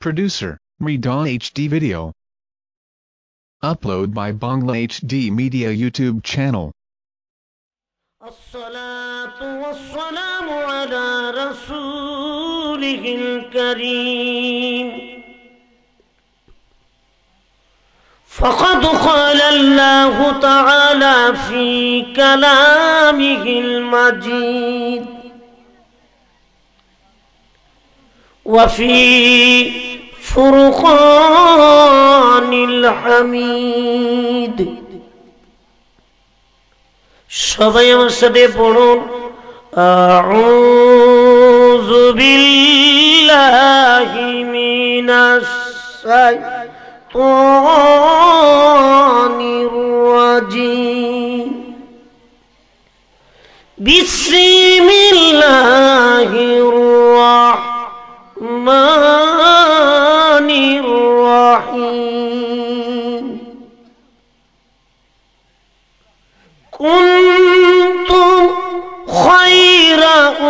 Producer, Redon HD Video. Upload by Bangla HD Media YouTube channel. الصلاة والسلام على رسوله الكريم فقد قال الله تعالى في كلامه المجيد وفي فرقان الحميد সবাই আমার সাথে পড়ুন আউযু বিল্লাহি মিনাশ শাইতানির রাজিম বিসমিল্লাহির রাহমানির রাহিম كنتم خير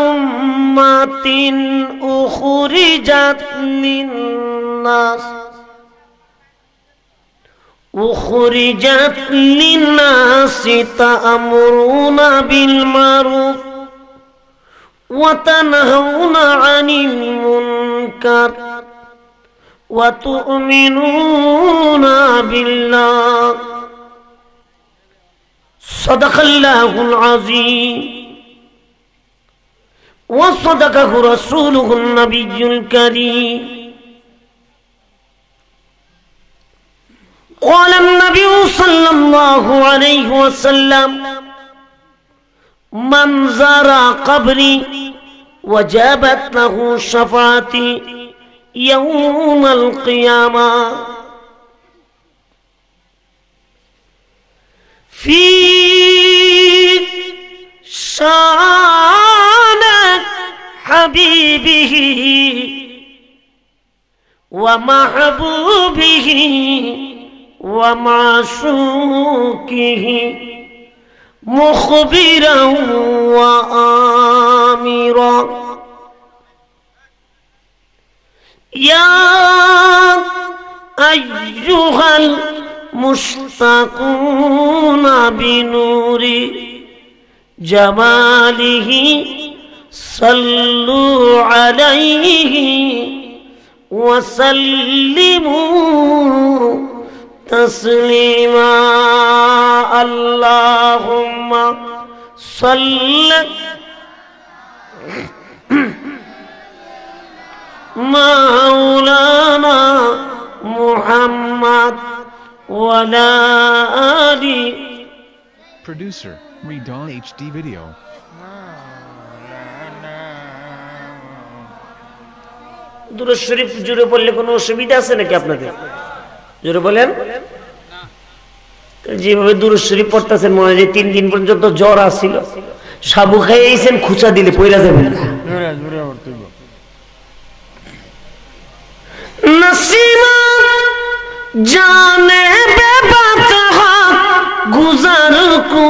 أمة أخرجت للناس تأمرون بالمعروف وتنهون عن المنكر وتؤمنون بالله صدق الله العظيم وصدقه رسوله النبي الكريم قال النبي صلى الله عليه وسلم من زار قبري وجابت له شفاعتي يوم القيامة في شان حبيبه ومحبوبه ومعشوقه مخبرا وآمرا يا أيها مشتاقون بنور جماله صلوا عليه وسلموا تسليما اللهم صل مولانا محمد ولا آلي Producer, Redon HD Video. দুরূদ শরীফ জুড়ে পড়লে কোনো অসুবিধা আছে নাকি আপনাদের? জুড়ে বলেন। যেভাবে দুরূদ শরীফ পড়তেছেন মনে হয় 3 দিন পর্যন্ত জ্বর আসছিল, সাবু খাইয়েছেন, খুচা দিলে পয়রা যাবেন না। নসিমা জানে বেবাত গুজার কো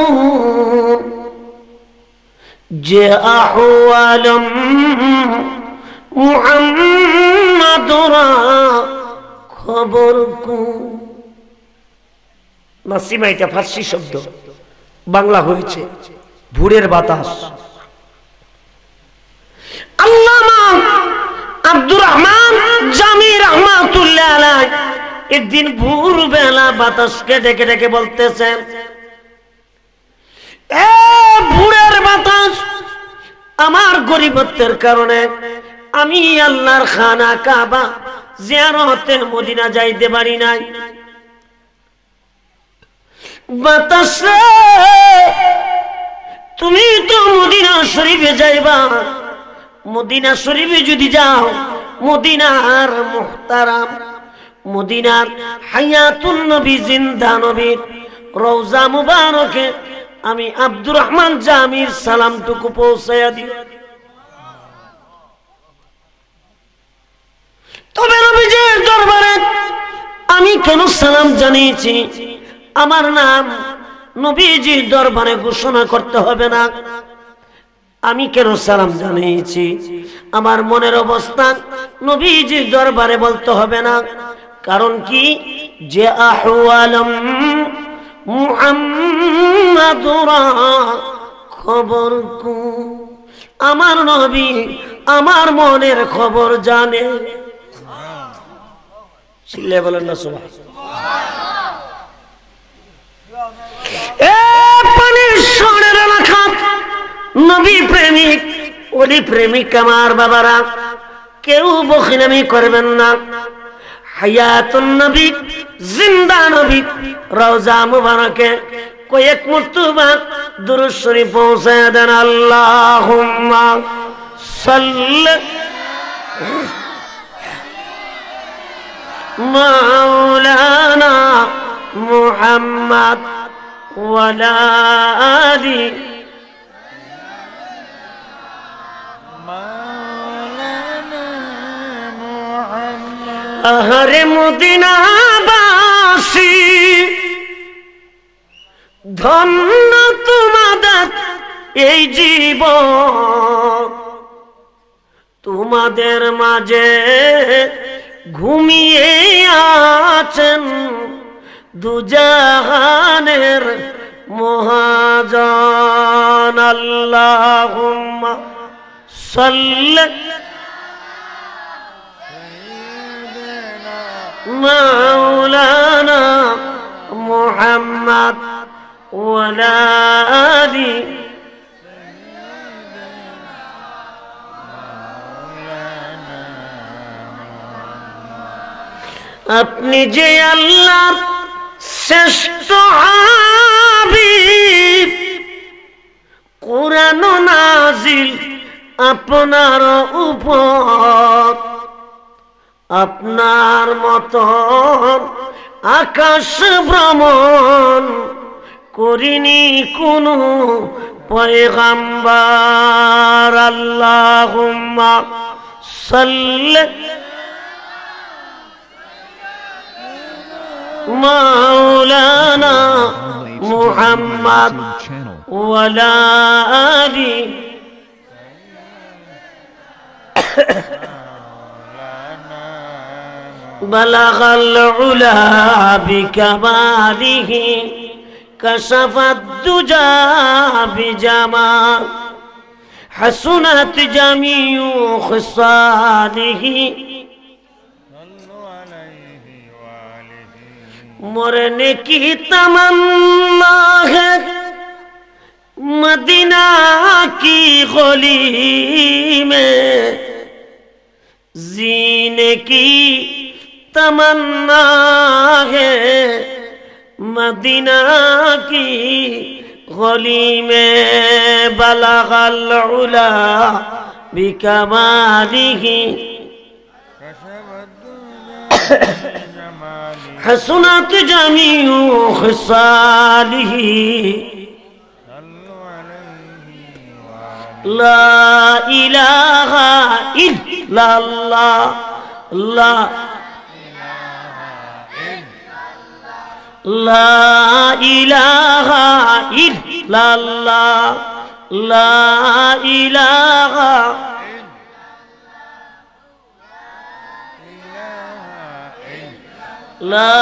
যে আহওয়ালম মুহাম্মাদুরা খবর কো। নাসিমা এটা ফার্সি শব্দ, বাংলা হয়েছে ভোরের বাতাস। আল্লামা আব্দুর রহমান জামি রহমাতুল্লাহ আলাইহি একদিন ভোরবেলা বাতাসকে ডেকে ডেকে বলতেছেন, এ ভোরের বাতাস, আমার গরিবত্বের কারণে আমি আল্লাহর খানা কাবা জিয়ারতে মদিনা যাইতে পারি নাই। বাতাস রে, তুমি তো মদিনা শরীফে যাইবা, মদিনা শরীফে যদি যাও, মদিনার মুহতারাম, মদিনার হায়াতুন নবী, জিন্দা নবীর রওজা মুবারকে আমি আব্দুর রহমান জামির সালামটুকু পৌঁছায়া দিই। তবে নবীজির দরবারে আমি কেন সালাম জানিয়েছি? আমার নাম নবীজির দরবারে ঘোষণা করতে হবে না, আমি কেন সালাম জানিয়েছি? আমার মনের অবস্থান নবীজির দরবারে বলতে হবে না। কারণ কি? যে আহওয়ালম মুহাম্মাদুরা খবর কু, আমার নবী আমার মনের খবর জানে। চিল্লে বলেন না সুবহান। নবী প্রেমিক, ওলি প্রেমিক আমার বাবারা, কেউ বখিনামি করবেন না। হায়াতুন নবী, জিন্দা নবী রওজা মুবারকে কয়েক মর্তবা দুরূদ শরীফ পৌঁছায় দেন। আল্লাহুম্মা সাল্লি মাওলানা মুহাম্মদ ওয়ালা আলি আহারে মদিনাবাসী, ধন্য তোমাদের এই জীবন, তোমাদের মাঝে ঘুমিয়ে আছেন দুজাহানের মহাজন। আল্লাহুম্মা সাল্লি মাওলানা মুহাম্মদ ওয়ালা আলি আপনি যে আল্লাহর শ্রেষ্ঠ হাবিব, কুরআন নাজিল আপনার উপর, আপনার মতন আকাশ ভ্রমণ করিনি কোনো পয়গম্বর। আল্লাহুম্মা সাল্লি মাওলানা মুহাম্মদ ওয়ালা আলি বালাগাল উলা বিকামালিহি কাশাফাদ দুজা বিজামাল হাসুনাত জামিউ খিসালিহি मरने की तमन्ना है मदीना की गली में, जीने की तमन्ना है मदीना की गली में, बलगल उला बिकमालिही हसनत जमीउ खिसालिही ला इलाहा इल्लल्लाह ला इलाहा इल्लल्लाह ला इलाहा ला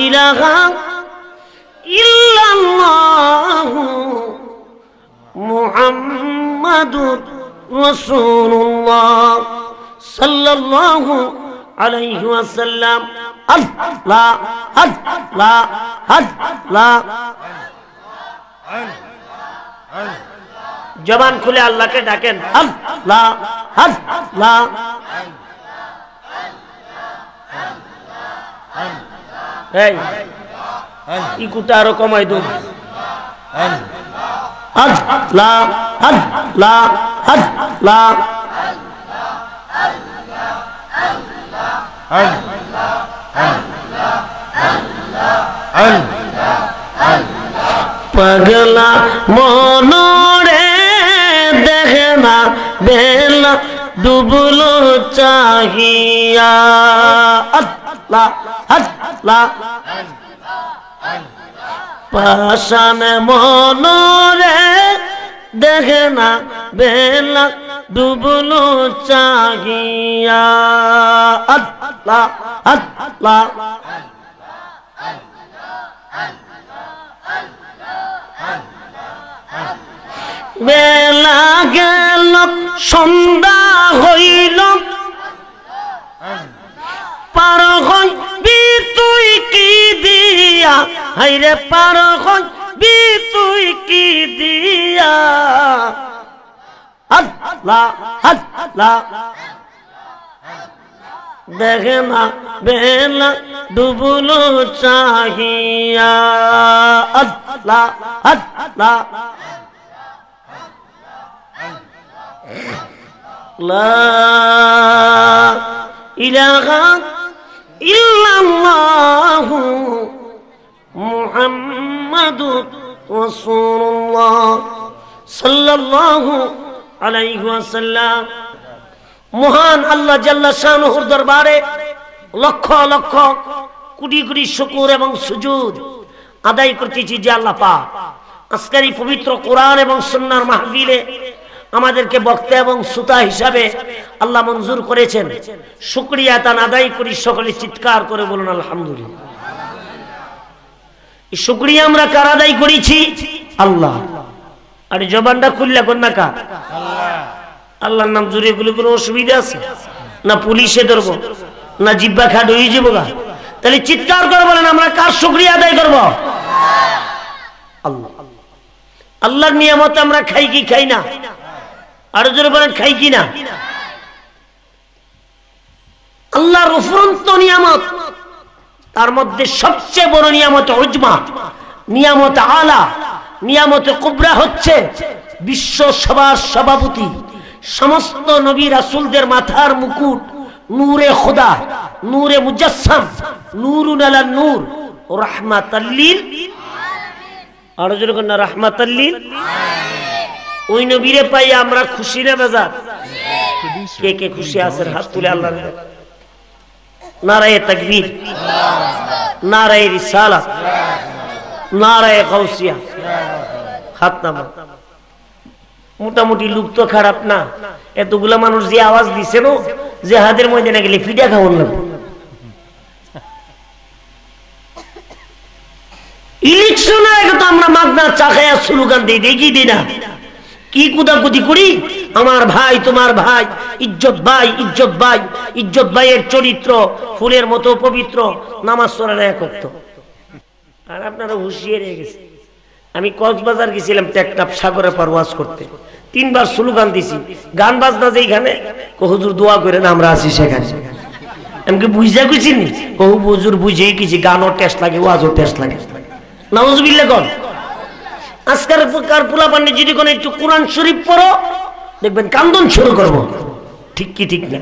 इलाहा इल्लल्लाह मुहम्मदुर रसूलुल्लाह सल्लल्लाहु अलैहि वसल्लम। अल्लाह अल्लाह अल्लाह जबान खुले अल्लाह के डाकें अल्लाह अल्लाह इकुटा आरो कमाई दो अल्लाह अल्लाह अल्लाह पगला मनोरे देखे ना बेला डुबलो चाहिया अल्लाह अल्लाह पाषाण मनोरे देखे না বেলা ডুবলো চাহিয়া আল্লাহ আল্লাহ বেলা গেল সন্ধ্যা হইল পার হইবি তুই কি দিয়া হাইরে পার হইবি তুই কি দিয়া আল্লাহ আল্লাহ দেখে না বেলা ডুবলো চাহিয়া আল্লাহ আল্লাহ লা ইলাহা ইল্লাল্লাহু মুহাম্মাদুর রাসূলুল্লাহ সাল্লাল্লাহু আলাইহি ওয়াসাল্লাম। মহান আল্লাহ জাল্লা শানুহুর দরবারে লক্ষ লক্ষ কোটি কোটি শুকর এবং সুজুদ আদায় করতেছি যে আল্লাহ পাক আজকের এই পবিত্র কোরআন এবং সুন্নাহর মাহফিলে আমাদেরকে বক্তা এবং শ্রোতা হিসাবে আল্লাহ মঞ্জুর করেছেন। শুকরিয়া তান আদায় করি, সকলে চিৎকার করে বলুন আলহামদুলিল্লাহ। এই শুকরিয়া আমরা কার আদায় করেছি? আল্লাহ। আর জবানটা খুললে কোন না কার? আল্লাহর নাম জুড়ে গুলো কোনো অসুবিধা আছে না? পুলিশে ধরবো না জিব্বা খাট হয়ে যাবো গা? তাহলে চিৎকার করে বলেন আমরা কার শুকরিয়া আদায় করবো? আল্লাহ। আল্লাহর নিয়ামত আমরা খাই কি খাই না? আরো জোরে বলেন খাই কি না? আল্লাহর অফুরন্ত নিয়ামত, তার মধ্যে সবচেয়ে বড় নিয়ামত উজমা, নিয়ামত আলা, নিয়ামত কুবরা হচ্ছে বিশ্ব সভার সভাপতি, সমস্ত নবী রাসূলদের মাথার মুকুট, নূরে খোদা, নূরে মুজাসসাম, নূরুন আলা নূর, রাহমাতাল লিল আলামিন। আরো জোরে বলেন রাহমাতাল লিল আলামিন। ওই নবীরে পাই আমরা খুশি না বেজার? কে কে খুশি আছেন হাত তুলে আল্লাহর নারায়ে তাকবীর, নারায়ে রিসালাত, নারায়ে গাউসিয়া। হাত নামান। মোটামুটি লোক তো খারাপ না, এতগুলা মানুষ যে আওয়াজ দিছে না যে হাতের ময়দানে গেলে ফিডা খাওয়ান লাগবে। ইলেকশনে আগে তো আমরা মাগনা চা খাইয়া স্লোগান দিই, দেখি দিই না কি কুদাকুদি করি, আমার ভাই তোমার ভাই, ইজ্জত ভাই ইজ্জত ভাই, ইজ্জত ভাইয়ের চরিত্র ফুলের মতো পবিত্র, নামাজ পড়ে না একক। আর আপনারা হুঁশিয়ে রয়ে গেছে। আমি কক্সবাজার গেছিলাম টেকনাফ সাগরে পারওয়াজ করতে, 3 বার স্লোগান দিছি, গান বাজনা যেখানে হুজুর দোয়া করে না আমরা আছি সেখানে। আমি কি বুঝা গেছিনি? হুজুর বুঝেই গেছি, গানও টেস্ট লাগে, ওয়াজও টেস্ট লাগে। নাউজুবিল্লাহ কোন আজকাল পোলা পান্ডে যদি কোন একটু কোরআন শরীফ পড়ো দেখবেন কান্দন শুরু করবো। ঠিক কি ঠিক না?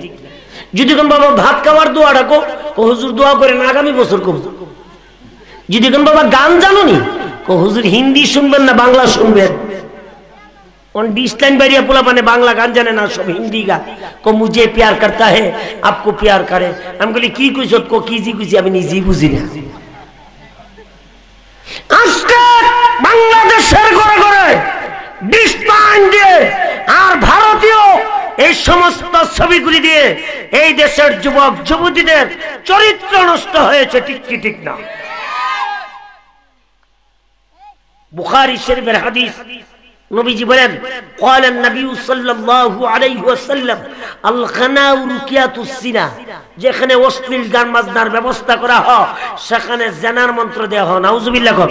যদি কোন বাবা ভাত খাওয়ার দোয়া ডাকো হুজুর দোয়া করেন আগামী বছর করবো। যদি কোন বাবা গান জানো নি হুজুর হিন্দি শুনবেন না বাংলা শুনবেন। ডিসলাইন বাড়িয়া পোলা পানে বাংলা গান জানে না, সব হিন্দি গান। মুঝে প্যার করতা হে আপকো প্যার করে। আমি বলি কি কইছ কি জি কইছি আমি নিজেই বুঝি না। আজকে বাংলাদেশের ঘরে ঘরে ডিসলাইন দিয়ে আর ভারতীয় এই সমস্ত ছবিগুলি দিয়ে এই দেশের যুবক যুবতীদের চরিত্র নষ্ট হয়েছে। ঠিক কি ঠিক না? বুখারী শরীফের হাদিস, নবীজি বলেন قال النبي صلى الله عليه وسلم الغناء رقية الزنا। যেখানে অশ্লীল গান বাজনার ব্যবস্থা করা হয় সেখানে জিনার মন্ত্র দেওয়া হয়। নাউজুবিল্লাহ কোন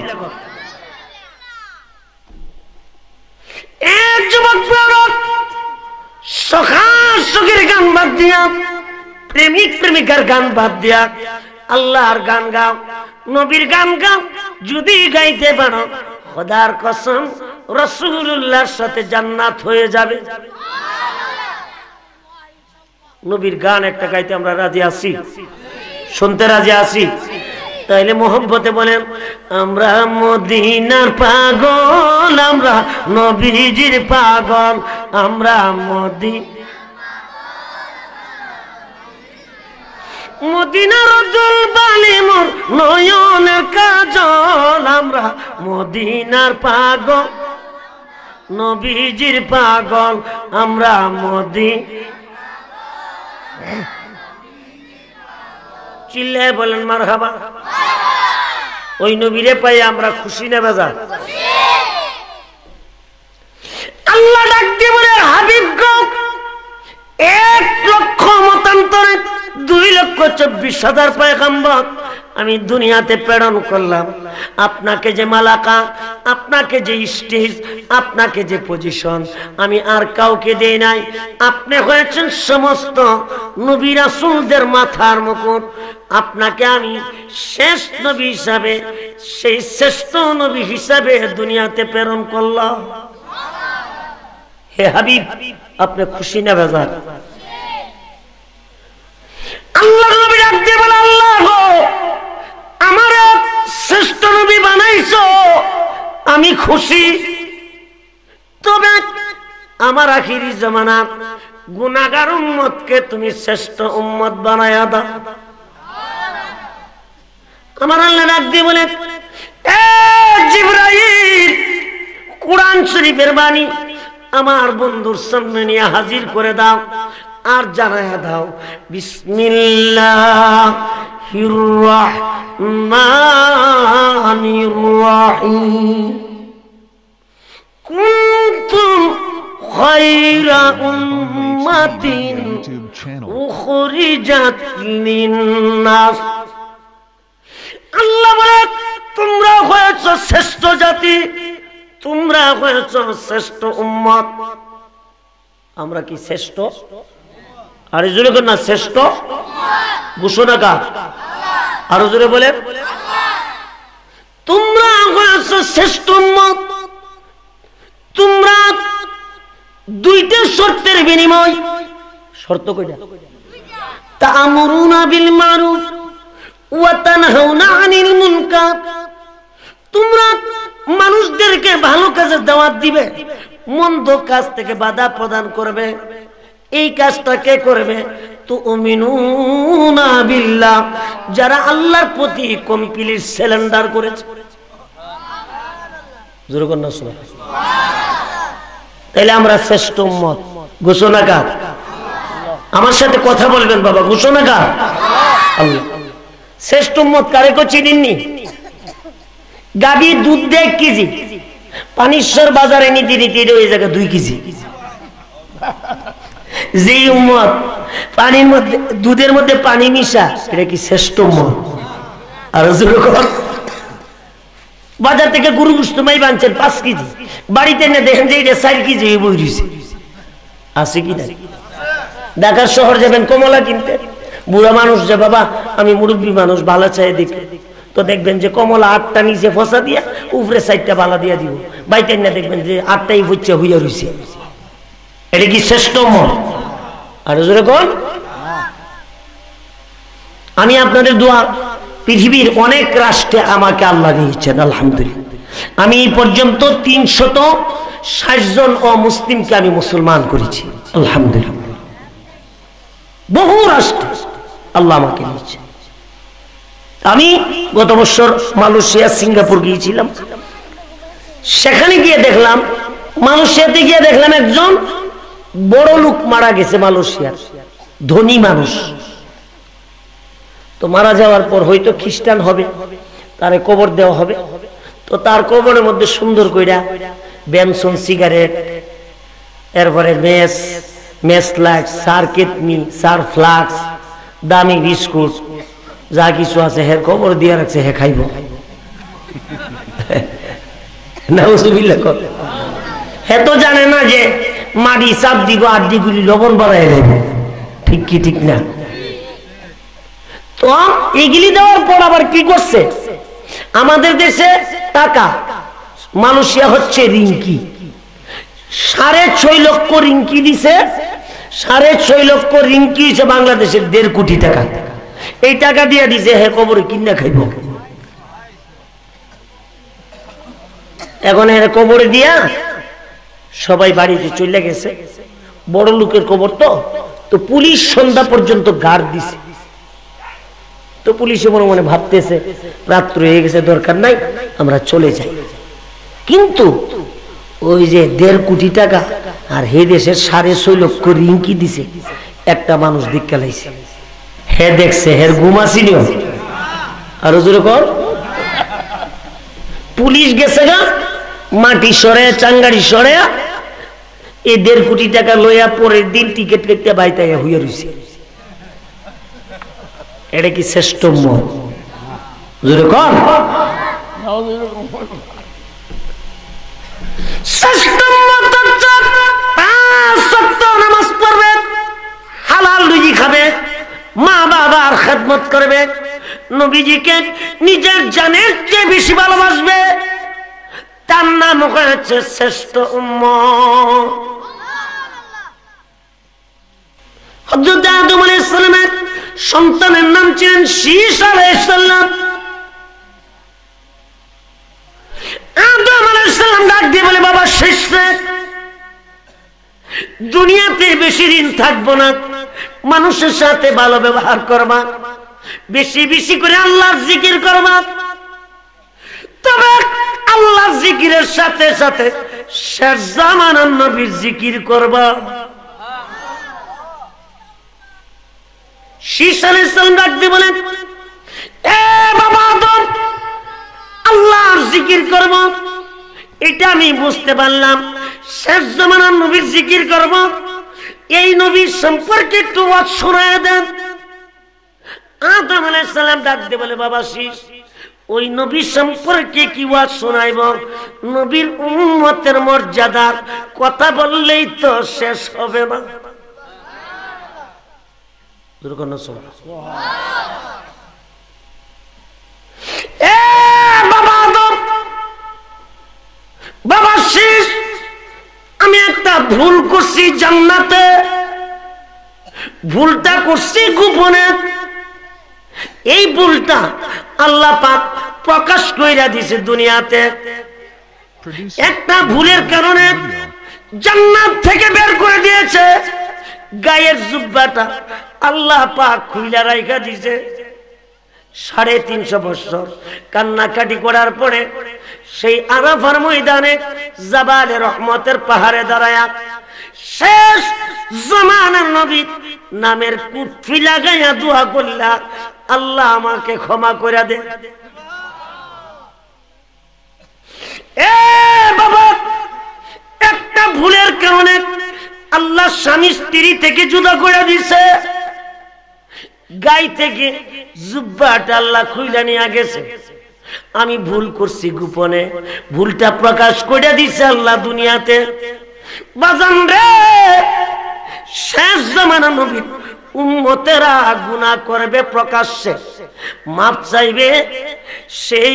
এক যুবক সখীর গান বাদ দিয়া, প্রেমিক প্রেমিকার গান বাদ দিয়া আল্লাহর গান গাও, নবীর গান গাও। যদি গাইতে পারো খোদার কসম রাসূলুল্লাহর সাথে জান্নাত হয়ে যাবে। নবীর গান একটা গাইতে আমরা রাজি আছি, শুনতে রাজি আছি। তাইলে মোহব্বতে বলেন আমরা মদিনার পাগল, আমরা নবীজির পাগল, আমরা মদিনার জল বালি মোর নয়নের কাজল, আমরা মদিনার পাগল, নবীজির পাগল আমরা মদি চিল্লায় বলেন মারহাবা। ওই নবীরে পাই আমরা খুশি না বেজার? আল্লাহ ডাক দিয়ে বলে হাবিব গো 1,00,000 মতান্তরে 2,24,000 পয়গম্বর আমি দুনিয়াতে প্রেরণ করলাম। আপনাকে যে মালাকা, আপনাকে যে স্টেজ, আপনাকে যে পজিশন আমি আর কাউকে দেই নাই। আপনি হয়েছেন সমস্ত নবী রাসূলদের মাথার মুকুট। আপনাকে আমি শেষ নবী হিসাবে, সেই শ্রেষ্ঠ নবী হিসাবে দুনিয়াতে প্রেরণ করলাম। হে হাবিব আপনি খুশি না বেজার? আল্লাহ নবী ডাক দিয়ে বলে আল্লাহ গো আমার শ্রেষ্ঠ নবী বানাইছো, আমি খুশি। তবে আমার আখিরি জামানার গুনাহগার উম্মতকে তুমি শ্রেষ্ঠ উম্মত বানায়া দাও। আমার আল্লাহ ডাক দিয়ে বলে এ জিবরাইল কুরআন শরীফের বাণী আমার বন্ধুর সামনে নিয়ে হাজির করে দাও আর জানায়া দাও বিসমিল্লাহির রাহমানির রাহিম কুনতুম খায়রা উম্মাতিন উখরিজাত লিন-নাস। আল্লাহ বলে তোমরা হয়েছো শ্রেষ্ঠ জাতি, তোমরা হয়েছ শ্রেষ্ঠ উম্মত। আমরা কি শ্রেষ্ঠ? আর জোরে বলেন না শ্রেষ্ঠ ঘোষণা কার? আরো জোরে বলে তোমরা হয়েছ শ্রেষ্ঠ উম্মত। তোমরা দুইটা শর্তের বিনিময়। শর্ত কয়টা? তা'মুরুনা বিল মারুফ ওয়া তানহাউনা আনিল মুনকার। তোমরা মানুষদেরকে ভালো কাজে দাওয়াত দিবে, মন্দ কাজ থেকে বাধা প্রদান করবে। এই কাজটা কে করবে? তুমিনুনা বিল্লাহ, যারা আল্লাহর প্রতি কমপ্লিট সারেন্ডার করেছে। জোরে বলেন না সুবহানাল্লাহ। তাইলে আমরা শ্রেষ্ঠ উম্মত। ঘোষণা কার? আমার সাথে কথা বলবেন বাবা। ঘোষণা কার? আল্লাহ। শ্রেষ্ঠ উম্মত কারে কো চিনেননি? গাবি দুধ দেয় 1 কেজি, পানিশ্বর বাজারে নিতে নিতে ওই জায়গায় 2 কেজি। যে উম্মত পানির মধ্যে দুধের মধ্যে পানি মিশা, এটা কি শ্রেষ্ঠ উম্মত? আর বাজার থেকে গরু গোশত মাই বানছেন 5 কেজি, বাড়িতে এনে দেখেন যে এটা 4 কেজি বই রয়েছে। আছে কি না? ঢাকার শহর যাবেন কমলা কিনতে, বুড়া মানুষ যে বাবা আমি মুরব্বী মানুষ বালা চাই দেখে, তো দেখবেন যে কমলা 8টা নিচে ফসা দিয়া উপরে 4টা বালা দিয়া দিব। বাইতে না দেখবেন যে 8টাই হচ্ছে হইয়া রয়েছে। এটা কি শ্রেষ্ঠ উম্মত? আর জোরে কোন? আমি আপনাদের দোয়া পৃথিবীর অনেক রাষ্ট্রে আমাকে আল্লাহ দিয়েছেন আলহামদুলিল্লাহ। আমি এই পর্যন্ত 360 জন অমুসলিমকে আমি মুসলমান করেছি আলহামদুলিল্লাহ। বহু রাষ্ট্র আল্লাহ আমাকে দিয়েছেন। আমি গত বছর মালয়েশিয়া সিঙ্গাপুর গিয়েছিলাম। সেখানে গিয়ে দেখলাম, মালয়েশিয়াতে গিয়ে দেখলাম একজন বড় লোক মারা গেছে, মালয়েশিয়ার ধনী মানুষ। তো মারা যাওয়ার পর হয়তো খ্রিস্টান হবে, তারে কবর দেওয়া হবে। তো তার কবরের মধ্যে সুন্দর কইরা বেনসন সিগারেট, এরপরে মেস লাক্স, সার্কেটমি, সার ফ্লাক্স, দামি বিস্কুট যা কিছু আছে হের খবর দিয়ে রাখছে, হে খাইব। হে তো জানে না যে মাটি চাপ দিব, আড্ডিগুলি লবণ বাড়াই দেবে। ঠিক কি ঠিক না? তো এগুলি দেওয়ার পর আবার কি করছে? আমাদের দেশে টাকা, মালয়েশিয়া হচ্ছে রিঙ্কি, 6.5 লক্ষ রিঙ্কি দিছে। 6.5 লক্ষ রিঙ্কি হচ্ছে বাংলাদেশের 1.5 কোটি টাকা। এই টাকা দিয়ে দিছে হে কবরে কিনা খাইব। এখন এর কবরে দিয়া সবাই বাড়িতে চলে গেছে। বড় লোকের কবর তো পুলিশ সন্ধ্যা পর্যন্ত গার্ড দিছে। তো পুলিশে মনে মনে ভাবতেছে রাত্র হয়ে গেছে, দরকার নাই, আমরা চলে যাই। কিন্তু ওই যে 1.5 কোটি টাকা আর হে দেশের 6.5 লক্ষ রিঙ্কি দিছে একটা মানুষ দীক্ষা লাইছে। হে দেখছে হের ঘুমাসিনিও আর জোরে কর। পুলিশ গেছে গা মাটি সরে চাঙ্গাড়ি সরে এই 1.5 কোটি টাকা লইয়া পরের দিন টিকিট কেটে বাইতাইয়া হইয়া রইছে। এটা কি শ্রেষ্ঠ মত? জোরে কর। শ্রেষ্ঠ মত হচ্ছে 5 ওয়াক্ত নামাজ পড়বে, হালাল রুজি খাবে, মা বাবার খেদমত করবে, নবীজিকে নিজের জানের চেয়ে বেশি ভালোবাসবে, তার নাম হচ্ছে শ্রেষ্ঠ উম্মত। হযরত আদম আলাইহিস সালামের সন্তানের নাম ছিলেন শীস আলাইহিস সালাম। আদম আলাইহিস সালাম ডাক দিয়ে বলে, বাবা শীস রে, দুনিয়াতে বেশি দিন থাকবো না, মানুষের সাথে ভালো ব্যবহার করবা, বেশি বেশি করে আল্লাহর জিকির করবা, তবে আল্লাহর জিকিরের সাথে সাথে শেষ জামানার নবীর জিকির করবা। শীস আলাইহিস সালাম ডাক দিয়ে বলেন, এ বাবা আদম, আল্লাহর জিকির করব এটা আমি বুঝতে পারলাম, শেষ জামানার নবীর জিকির করব, এই নবীর সম্পর্কে একটু ওয়াজ শোনায় দেন। আদম আলাইহিস সালাম ডাক দিয়ে বলে, বাবা শীস, ওই নবীর সম্পর্কে কি ওয়াজ শোনাইব? নবীর উম্মতের মর্যাদার কথা বললেই তো শেষ হবে না। এ বাবা আদম, বাবা শীস, আমি একটা ভুল করছি জান্নাতে, ভুলটা করছি গোপনে, এই ভুলটা আল্লাহ পাক প্রকাশ কইরা দিয়েছে দুনিয়াতে। একটা ভুলের কারণে জান্নাত থেকে বের করে দিয়েছে, গায়ের জুব্বাটা আল্লাহ পাক খুইলা রাইখা দিয়েছে। 350 বছর কান্নাকাটি করার পরে সেই আরাফার ময়দানে জাবালে রহমতের পাহাড়ে দাঁড়ায়া শেষ জামানার নবী নামের কুঠি লাগাইয়া দোয়া করলা, আল্লাহ আমাকে ক্ষমা করে দে। এ বাবা, একটা ভুলের কারণে আল্লাহ স্বামী স্ত্রী থেকে জুদা করে দিছে, গাই থেকে জুব্বাটা আল্লাহ খুইলা নিয়ে গেছে। আমি ভুল করছি গোপনে, ভুলটা প্রকাশ করে দিছে আল্লাহ দুনিয়াতে। বাজান রে, শেষ জামানার নবী উম্মতেরা গুনাহ করবে প্রকাশ্যে, মাপ চাইবে, সেই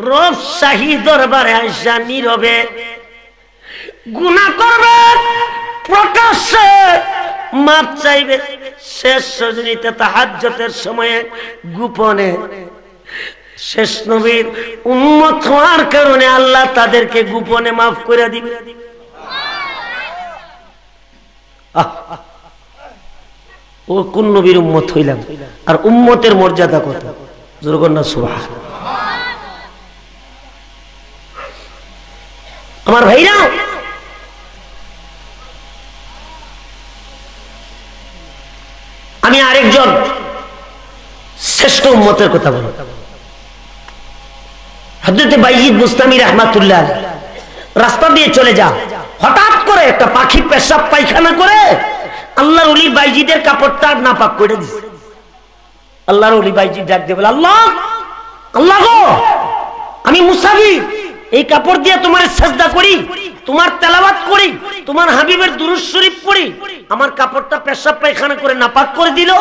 রব শাহী দরবারে আইসা নীরবে গুনাহ করবে, প্রকাশ্যে মাপ চাইবে, শেষ রজনীতে তাহাজ্জুদের সময়ে গোপনে। শেষ নবীর উম্মত হওয়ার কারণে আল্লাহ তাদেরকে গোপনে মাফ করে দিবে। ও কোন নবীর উম্মত হইলাম, আর উম্মতের মর্যাদা কত, জোরে কর না সুবহান। আমার ভাইরা, আমি আরেকজন শ্রেষ্ঠ উম্মতের কথা বলি। হযরত বাইজিদ বুস্তামি রাহমাতুল্লাহ রাস্তা দিয়ে চলে যা, হঠাৎ করে একটা পাখি পেশাব পায়খানা করে আল্লাহর ওলি বাইজিদের কাপড়টা নাপাক করে দিছে। আল্লাহর ওলি বাইজিদ ডাক দিয়ে বলে, আল্লাহ আল্লাহ গো, আমি মুসাফির, এই কাপড় দিয়ে তোমার সাজদা করি, তোমার তেলাওয়াত করি, তোমার হাবিবের দুরূদ শরীফ পড়ি, আমার কাপড়টা পেশাব পায়খানা করে নাপাক করে দিল।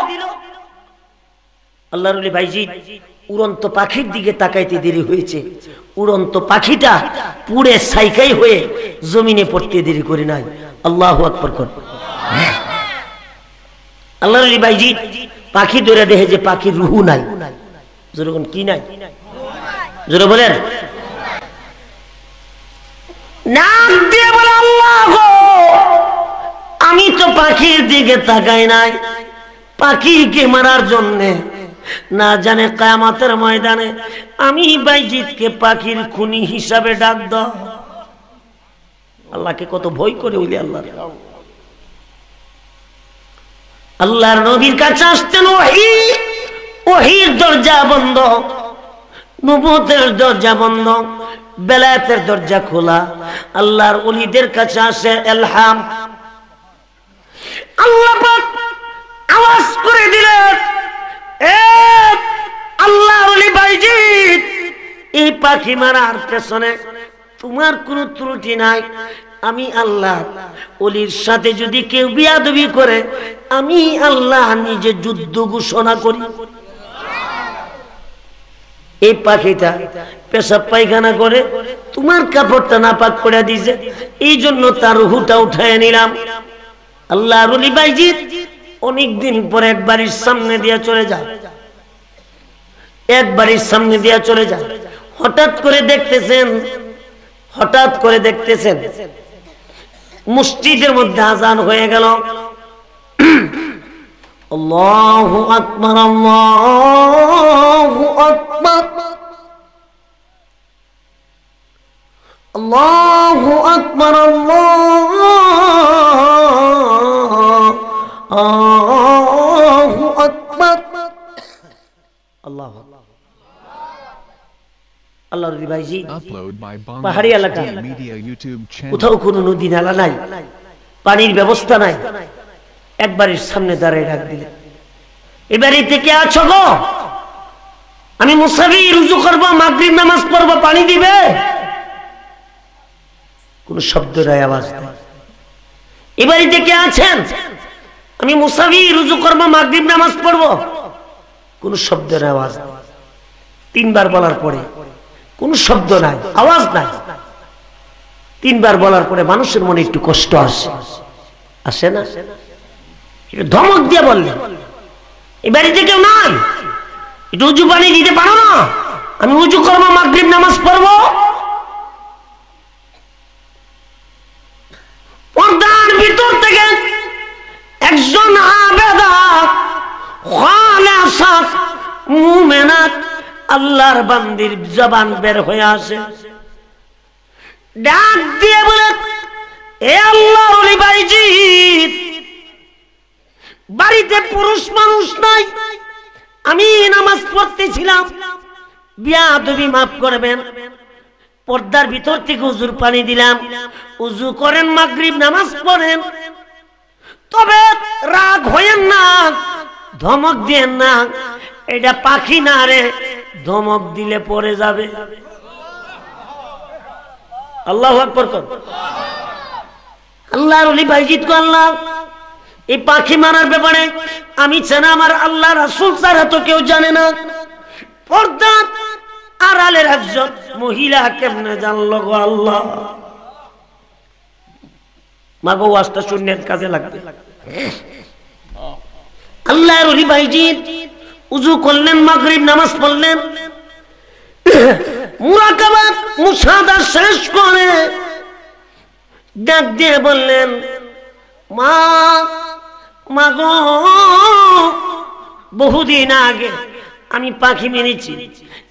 আল্লাহর ওলি বাইজিদ উড়ন্ত পাখির দিকে তাকাইতে দেরি হয়েছে, উড়ন্ত পাখিটা পুড়ে ছাইকাই হয়ে জমিনে পড়তে দেরি করে নাই। আল্লাহু আকবার কর। আল্লাহর ওলি বাইজিদ পাখি ধরে দেখে যে পাখির রুহু নাই। জোরে কোন কি নাই? জোরে বলেন। নাক দিয়ে বলে, আল্লাহ গো, আমি তো পাখির দিকে তাকাই নাই, পাখিকে মারার জন্যে না জানে কিয়ামতের ময়দানে আমি বাইজিদকে পাখির খুনি হিসাবে ডাক দাও। আল্লাহকে কত ভয় করে ওইলে আল্লাহর নবীর কাছে আসতেন ওহীর দরজা বন্ধ, নবুয়তের দরজা বন্ধ, বেলায়েতের দরজা খোলা। আল্লাহর ওলিদের কাছে আসে ইলহাম। আল্লাহ পাক আওয়াজ করে দিলেন, এ আল্লাহর ওলি বাইজিৎ, এই পাখি মারার পেছনে তোমার কোনো ত্রুটি নাই। আমি আল্লাহ ওলির সাথে যদি কেউ বিয়াদবি করে, আমি আল্লাহ নিজে যুদ্ধ ঘোষণা করি। এই পাখিটা পেশাব পায়খানা করে তোমার কাপড়টা নাপাক করে দিয়েছে, এই জন্য তার রুহটা উঠায় নিলাম। আল্লাহর ওলি বাইজিৎ অনেকদিন পরে এক বাড়ির সামনে দিয়ে চলে যায়, এক বাড়ির সামনে দিয়ে চলে যায়। হঠাৎ করে দেখতেছেন মসজিদের মধ্যে আজান হয়ে গেল। আল্লাহু আকবার, আল্লাহু আকবার, আল্লাহু আকবার, আল্লাহু আকবার, আল্লাহু আকবার। আল্লাহর ভাইজি পাহাড়ি এলাকা, কোথাও কোনো নদী নালা নাই, পানির ব্যবস্থা নাই। একবারের সামনে দাঁড়ায় ডাক দিলে, এবারে থেকে আছো গো, আমি মুসাফির, উযু করবো, মাগরিব নামাজ পড়বো, পানি দিবে? কোন শব্দ নাই, আওয়াজ নাই। এবারে থেকে আছেন, আমি মুসাফির, উযু করবো, মাগরিব নামাজ পড়বো, কোন শব্দ নাই, আওয়াজ নাই। তিনবার বলার পরে কোন শব্দ নাই, আওয়াজ নাই। তিনবার বলার পরে মানুষের মনে একটু কষ্ট আসে না? ধমক দিয়ে বললেন, এই বাড়িতে কেউ নাই, একটু উজু পানি দিতে পারো না? আমি উজু করবো, মাগরিব নামাজ পড়বো। পর্দার ভিতর থেকে একজন আবেদা খালিসাত মুমিনাত আল্লাহর বান্দির জবান বের হয়ে আসে, ডাক দিয়ে বলে, এ আল্লাহর ওলি বাইজিৎ, বাড়িতে পুরুষ মানুষ নাই, আমি নামাজ পড়তেছিলাম, বিয়াদবি মাফ করবেন। পর্দার ভিতর থেকে উজুর পানি দিলাম, উজু করেন, মাগরিব নামাজ পড়েন, তবে রাগ হয়েন না, ধমক দিয়েন না, এটা পাখি না রে, ধমক দিলে পড়ে যাবে। আল্লাহু আকবার। আল্লাহর ওলি বাইজিৎ কো আল্লাহ, এই পাখি মারার ব্যাপারে আমি ছাড়া আমার আল্লাহ রাসূল ছাড়া তো কেউ জানে না। পর্দা আড়ালের একজন মহিলা কেমনে জানলো গো আল্লাহ? মাগো ওয়াজটা শুনলেন, কাজে লাগবে। আল্লাহর ওলি বাইজিৎ উযু করলেন, মাগরিব নামাজ পড়লেন, মুরাকাবাত মুশাহাদা শেষ করে ডাক দিয়ে বললেন, মা গো, বহুদিন আগে আমি পাখি মেরেছি,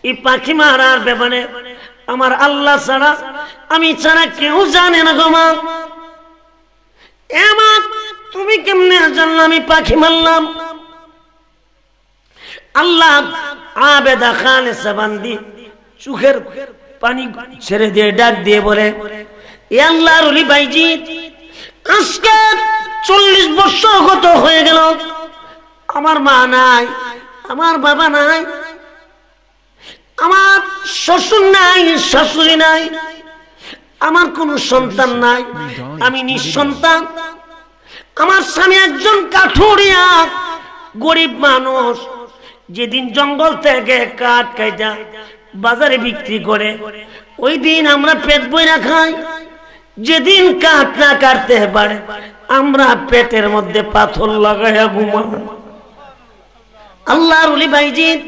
এই পাখি মারার ব্যাপারে আমার আল্লাহ ছাড়া, আমি ছাড়া কেউ জানে না গো মা। এ মা, তুমি কেমনে জানলে আমি পাখি মারলাম? আল্লাহ আবেদা খালিসা বান্দি চোখের পানি ছেড়ে দিয়ে ডাক দিয়ে বলে, এ আল্লাহর ওলি বাইজিৎ, আজকে 40 বছর গত হয়ে গেল, আমার মা নাই, আমার বাবা নাই, আমার শ্বশুর নাই, শাশুড়ি নাই, আমার কোনো সন্তান নাই, আমি নিঃসন্তান। আমার স্বামী একজন কাঠুরিয়া গরিব মানুষ, যেদিন জঙ্গল থেকে কাঠ কাটা বাজারে বিক্রি করে, ওই দিন আমরা পেট বইরা খাই। যেদিন কাঠ না কাটতে পারে, আমরা পেটের মধ্যে পাথর লাগাইয়া ঘুমাই। আল্লাহর ওলি বাইজিৎ,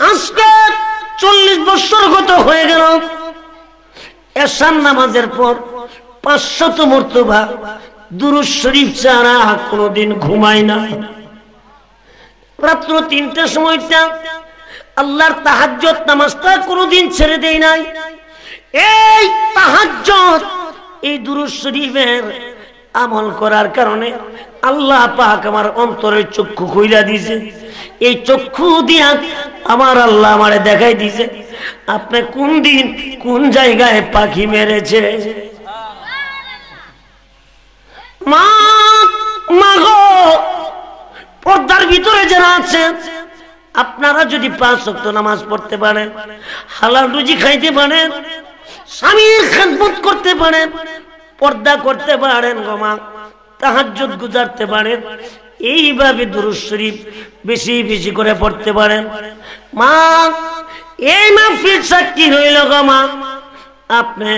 আজকে 40 বছর গত হয়ে গেল, এশার নামাজের পর 500 মর্তবা দুরূদ শরীফ ছাড়া কোনোদিন ঘুমাই না। রাত্র 3টার সময়টা আল্লাহর তাহাজ্জুদ নামাজটা কোনোদিন ছেড়ে দেই নাই। এই তাহাজ্জুদ এই দুরূদ শরীফের আমল করার কারণে আল্লাহ পাক আমার অন্তরের চক্ষু খুইলা দিয়েছে। এই চক্ষু দিয়া আমার আল্লাহ আমারে দেখাই দিয়েছে আপনি কোন দিন কোন জায়গায় পাখি মেরেছে। মা গো, পর্দার ভিতরে যারা আছেন আপনারা যদি 5 ওয়াক্ত নামাজ পড়তে পারেন, হালাল রুজি খাইতে পারেন, স্বামীর খেদমত করতে পারেন, পর্দা করতে পারেন গো মা, তাহাজ্জুদ গুজারতে পারেন, এইভাবে দুরূদ শরীফ বেশি বেশি করে পড়তে পারেন মা, এই মাহফিল সাক্ষী হইল গো মা, আপনি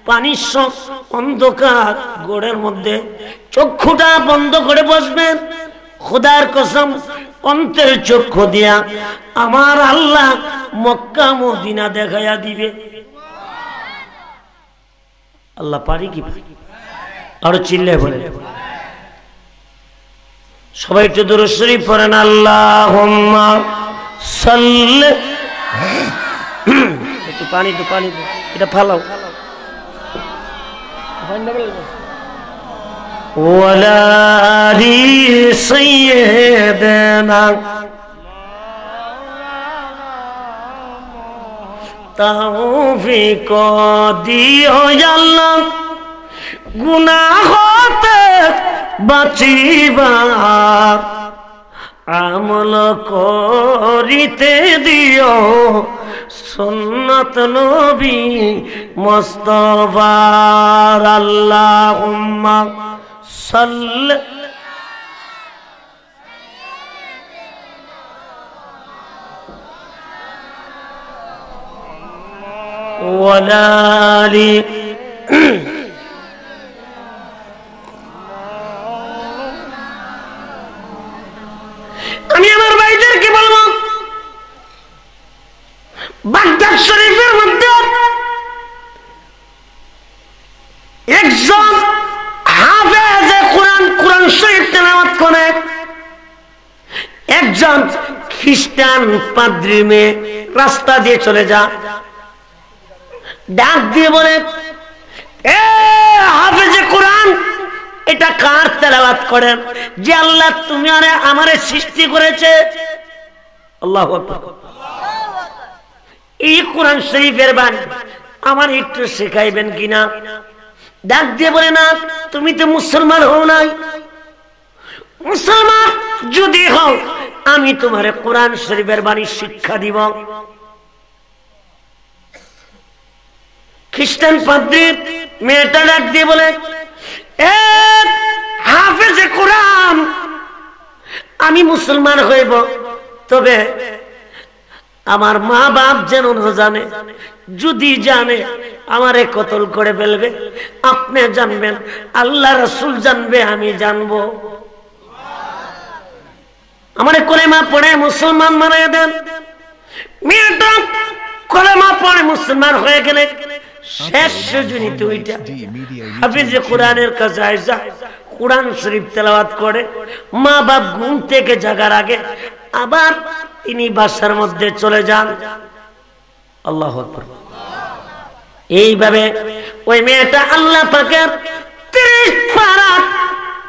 পানির সব অন্ধকার গোড়ের মধ্যে চক্ষুটা বন্ধ করে বসবেন। খোদার কসম অন্তরের চক্ষু দিয়া আমার আল্লাহ মক্কা মদিনা দেখাইয়া দিবে। আল্লাহ পারি কি? আরো চিল্লায় বলে সবাই একটু দুরূদ শরীফ পড়েন। আল্লাহুম্মা সাল্লি, একটু পানি এটা ফালাও। ওয়ালা আলি সাইয়্যিদিনা তৌফিক দিও আল্লাহ, গুনাহ হতে বাঁচিবার আমল করিতে দিও সুন্নাত নবী মুস্তাফার। আল্লাহুম্মা সাল্লি ওয়ালা আলি। আমি আমার ভাইদেরকে বলবো বাগদাদ শরীফের মধ্যে একজন হাফেজে কোরআন শরীফ তেলাওয়াত করে, একজন খ্রিস্টান পাদ্রী মেয়ে রাস্তা দিয়ে চলে যা, ডাক দিয়ে বলে এ হাফেজে কোরআন, এটা কার তেলাওয়াত করেন? যে আল্লাহ তুমি আমারে সৃষ্টি করেছে। আল্লাহু আকবার। এই কোরআন শরীফের বাণী আমার একটু শেখাইবেন কিনা? ডাক দিয়ে বলে না, তুমি তো মুসলমান হও নাই। মুসলমান যদি হও আমি তোমারে কোরআন শরীফের বাণী শিক্ষা দিব। খ্রিস্টান পাদ্রী মেয়েটা ডাক দিয়ে বলে এ হাফেজে কোরআন, আমি মুসলমান হইব, তবে আমার মা বাপ যেন না জানে, যদি জানে আমারে কতল করে ফেলবে। আপনি জানবেন, আল্লাহ রাসূল জানবে, আমি জানবো। আমারে কলেমা পড়ে মুসলমান বানায় দেন। মেয়েটা কলেমা পড়ে মুসলমান হয়ে গেলে শেষ জনিত ওইটা হাফেজে কোরআনের কাছে আইসা কোরআন শরীফ তেলাওয়াত করে। মা বাপ ঘুম থেকে জাগার আগে আবার তিনি বাসার মধ্যে চলে যান। আল্লাহু আকবার। এইভাবে ওই মেয়েটা আল্লাহ পাকের 30 পারা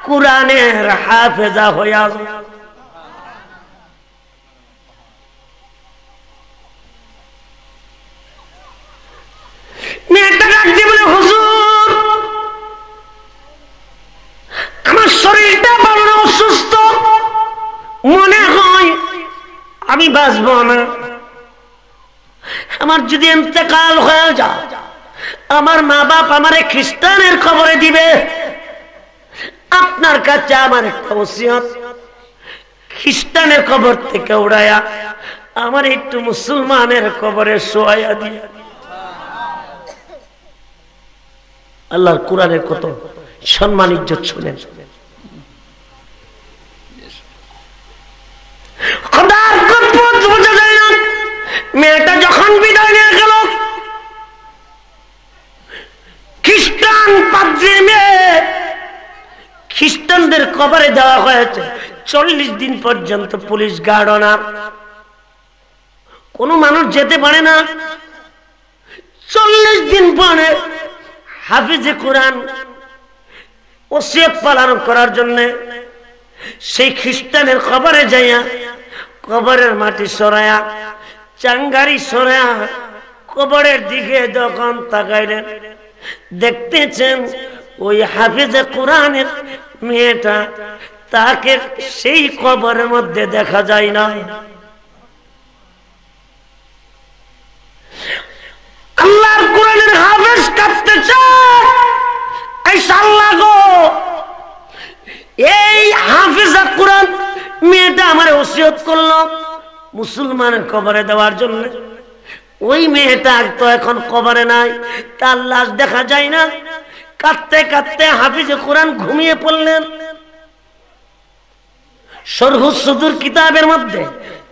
কোরআনের হাফেজা হইয়া মেয়েটা ডাক দিয়ে বলে হুজুর, আমার শরীরটা বড় অসুস্থ, মনে হয় আমি বাঁচব না। আমার যদি ইন্তেকাল হয়ে যায়, আমার মা বাপ আমারে খ্রিস্টানের কবরে দিবে। আপনার কাছে আমার একটা ওসিয়ত, খ্রিস্টানের কবর থেকে উড়াইয়া আমার একটু মুসলমানের কবরে শোয়াইয়া দিয়ে। আল্লাহর কোরআনের কত সম্মান ইজ্জত শুনেন। খোদার কুদরত বোঝা যায় না। মেয়েটা যখন বিদায় নিয়ে গেল, খ্রিস্টান পাদ্রী মেয়ে খ্রিস্টানদের কবরে দেওয়া হয়েছে। 40 দিন পর্যন্ত পুলিশ গার্ড না, কোন মানুষ যেতে পারে না। 40 দিন পরে হাফিজে কোরআন ওসিয়ত পালন করার জন্য সেই খ্রিস্টানের কবরে যাইয়া কবরের মাটি সরায়া চাঙ্গারি সরায়া কবরের দিকে যখন তাকাইলেন দেখতেছেন ওই হাফিজে কোরআনের মেয়েটা, তাকে সেই কবরের মধ্যে দেখা যায় না। আল্লাহর কোরআনের হাফেজ কাঁদতেছে, এই শাল্লা গো, এই হাফেজা কোরআন মেয়েটা আমার ওসিয়ত করলো মুসলমানের কবরে দেওয়ার জন্য। ওই মেয়েটা তো এখন কবরে নাই, তার লাশ দেখা যায় না। কাঁদতে কাঁদতে হাফিজে কোরআন ঘুমিয়ে পড়লেন। শরহুস সুদুর কিতাবের মধ্যে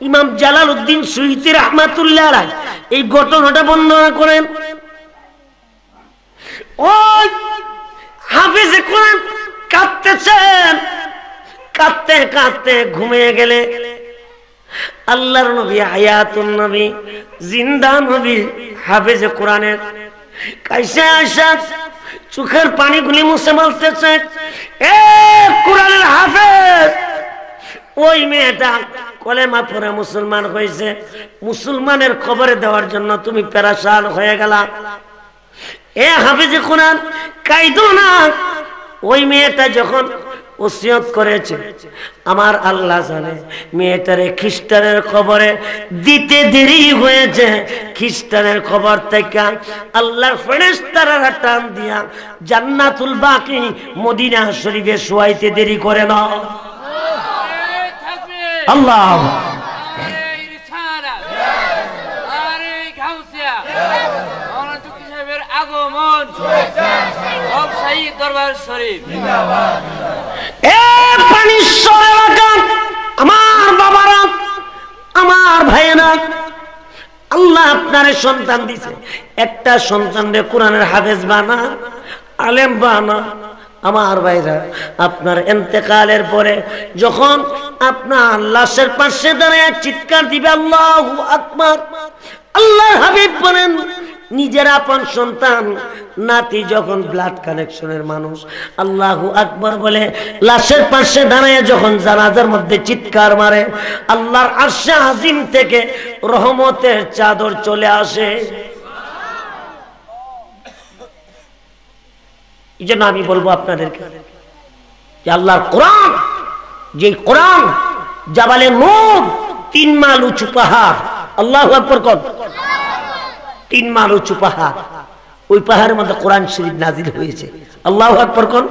ইমাম জালালউদ্দিন সুয়ুতী রাহমাতুল্লাহ আলাইহি এই ঘটনাটা বর্ণনা করেন। ওই হাফিজে কোরআন কাঁদতেছেন, কাঁদতে কাঁদতে ঘুমিয়ে গেলে আল্লাহর নবী হায়াতুন নবী জিন্দা নবী হাফিজে কোরআনের কাছে আসা চোখের পানিগুলি মুছে বলতেছে, এ কোরআনের হাফেজ, ওই মেয়েটা কলেমা পড়ে মুসলমান হয়েছে, মুসলমানের খবরে দেওয়ার জন্য তুমি পেরেশান হয়ে গেলা। এ হাফিজে কোরআন কাইদো না। ওই মেয়েটা যখন ওসিয়ত করেছে, আমার আল্লাহ জানে মেয়েটারে খ্রিস্টানের কবরে দিতে দেরি হয়েছে। খ্রিস্টানের কবর থেকে আল্লাহর ফেরেশতারা টান দিয়া জান্নাতুল বাকি মদিনা শরীফে শোয়াইতে দেরি করে না। আল্লাহ আগমন দরবার শরীফ আমার বাবারা, আমার ভাইয়েরা, আল্লাহ আপনার সন্তান দিছে, একটা সন্তানরে কোরআনের হাফেজ বানা, আলেম বানা। আমার ভাইরা, আপনার ইন্তেকালের পরে যখন আপনার লাশের পাশে দাঁড়িয়ে চিৎকার দিবে আল্লাহু আকবার, আল্লাহর হাবিব বলেন নিজের আপন সন্তান নাতি যখন ব্লাড কানেকশনের মানুষ আল্লাহু আকবার বলে লাশের পাশে দাঁড়িয়ে যখন জানাজার মধ্যে চিৎকার মারে, আল্লাহর আরশে আজিম থেকে রহমতের চাদর চলে আসে। এই জন্য আমি বলবো আপনাদেরকে যে আল্লাহর কোরআন, যে কোরআন জাবালে নূর 3 মাইল উঁচু পাহাড়, আল্লাহু আকবার কোন 3 মাইল উঁচু পাহাড়, ওই পাহাড়ের মধ্যে কোরআন শরীফ নাজিল হয়েছে। আল্লাহু আকবার কোন।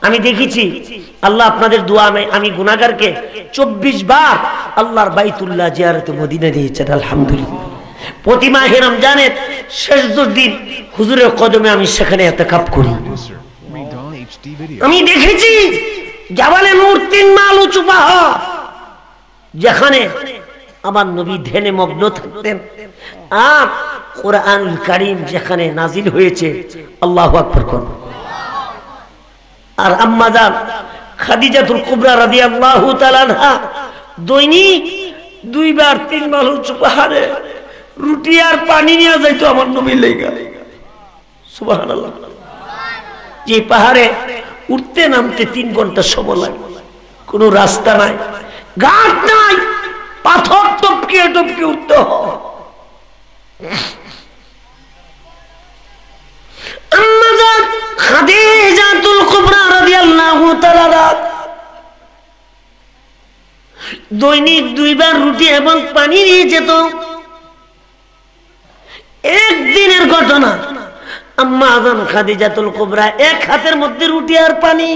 আমি দেখেছি আল্লাহ আপনাদের দোয়া আমি গুনাহগারকে 24 বার আল্লাহর বাইতুল্লাহ জিয়ারতে মদিনা নিয়েছেন। আলহামদুলিল্লাহ। প্রতি মাহে রমজানের শেষ 10 দিন হুজুরের কদমে আমি সেখানে ইতিকাফ করি। আমি দেখেছি জাবালে নূর 3 মাইল উঁচু পাহাড়, যেখানে আমার নবী ধ্যানে মগ্ন থাকতেন আর কোরআনুল কারীম যেখানে নাজিল হয়েছে। আল্লাহু আকবার কোন। আর আম্মা জান খাদিজাতুল কুবরা রাদিয়াল্লাহু তাআলা আনহা দৈনিক 2 বার 3 মাইল উঁচু পাহাড়ে রুটি আর পানি নিয়ে যাইতো আমার নবীর লাগা। সুবহানাল্লাহ। যে পাহাড়ে উঠতে নামতে 3 ঘন্টা সময় লাগে, কোনো রাস্তা নাই, ঘাট নাই, পাথর টপকে টপকে উঠতে হয়। আম্মা জান খাদিজাতুল কুবরা রাদিয়াল্লাহু তাআলা দৈনিক 2 বার রুটি এবং পানি নিয়ে যেত। একদিনের ঘটনা, আম্মা জান খাদিজাতুল কুবরা এক হাতের মধ্যে রুটি আর পানি,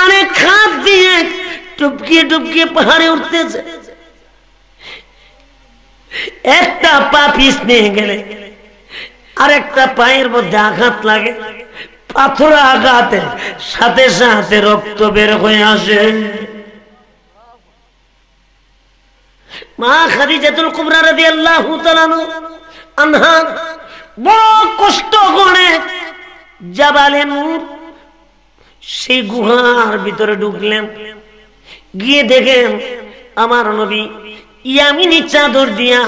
আরেক হাত দিয়ে টপকিয়ে টপকিয়ে পাহাড়ে উঠতেছে। একটা পা পিছনে গেলে আরেকটা পায়ের মধ্যে আঘাত লাগে, পাথর আঘাতে সাথে সাথে রক্ত বের হয়ে আসে। মা খাদিজাতুল কুবরা রাদিয়াল্লাহু তাআলা আনহা বড় কষ্ট করে জাবালে নূর সেই গুহার ভিতরে ঢুকলেন। গিয়ে দেখেন আমার নবী ইয়ামিনী চাদর দিয়া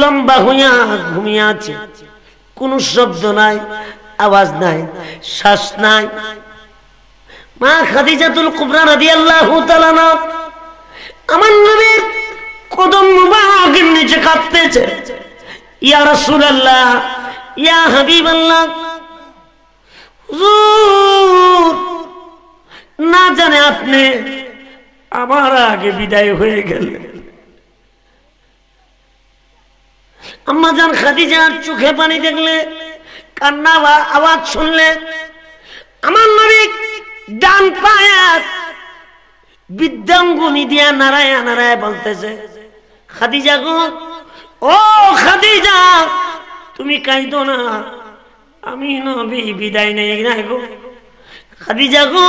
লম্বা হইয়া ঘুমিয়ে আছে। কোনো শব্দ নাই, আওয়াজ নাই, শ্বাস নাই। মা খাদিজাতুল কুবরা রাদিয়াল্লাহু তাআলা আনহা আমার নবীর কদম মুবারকের নিচে কাঁদতেছে। ইয়া রাসূলুল্লাহ, ইয়া হাবিবাল্লাহ, হুজুর না জানে আপনি আমার আগে বিদায় হয়ে গেলেন। আম্মা জান খাদিজার চোখে পানি দেখলে, কান্না আওয়াজ শুনলে আমার নবী ডান পায়ে বিদ্যাঙ্গুনি দিয়া নারায় নারায় বলতেছে, খাদিজা গো, ও খাদিজা তুমি কাঁদো না, আমি নবী বিদায় নেই না গো। খাদিজা গো,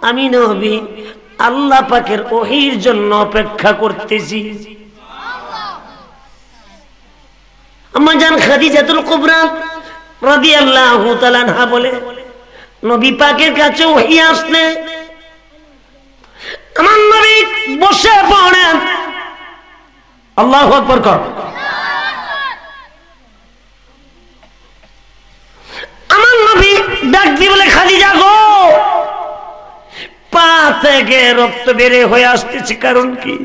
আমি নবী আল্লাহ পাকের ওহীর জন্য অপেক্ষা করতেছি। আম্মা জান খাদিজাতুল কুবরা রাদিয়াল্লাহু তাআলা আনহা বলে, নবী পাকের কাছে ওহী আসলে আমার নবী বসে পড়েন। আল্লাহু আকবার কর। আমার নবী ডাক দিয়ে বলে, খাদিজা গো, পা থেকে রক্ত বের হয়ে আসতেছে, কারণ কি?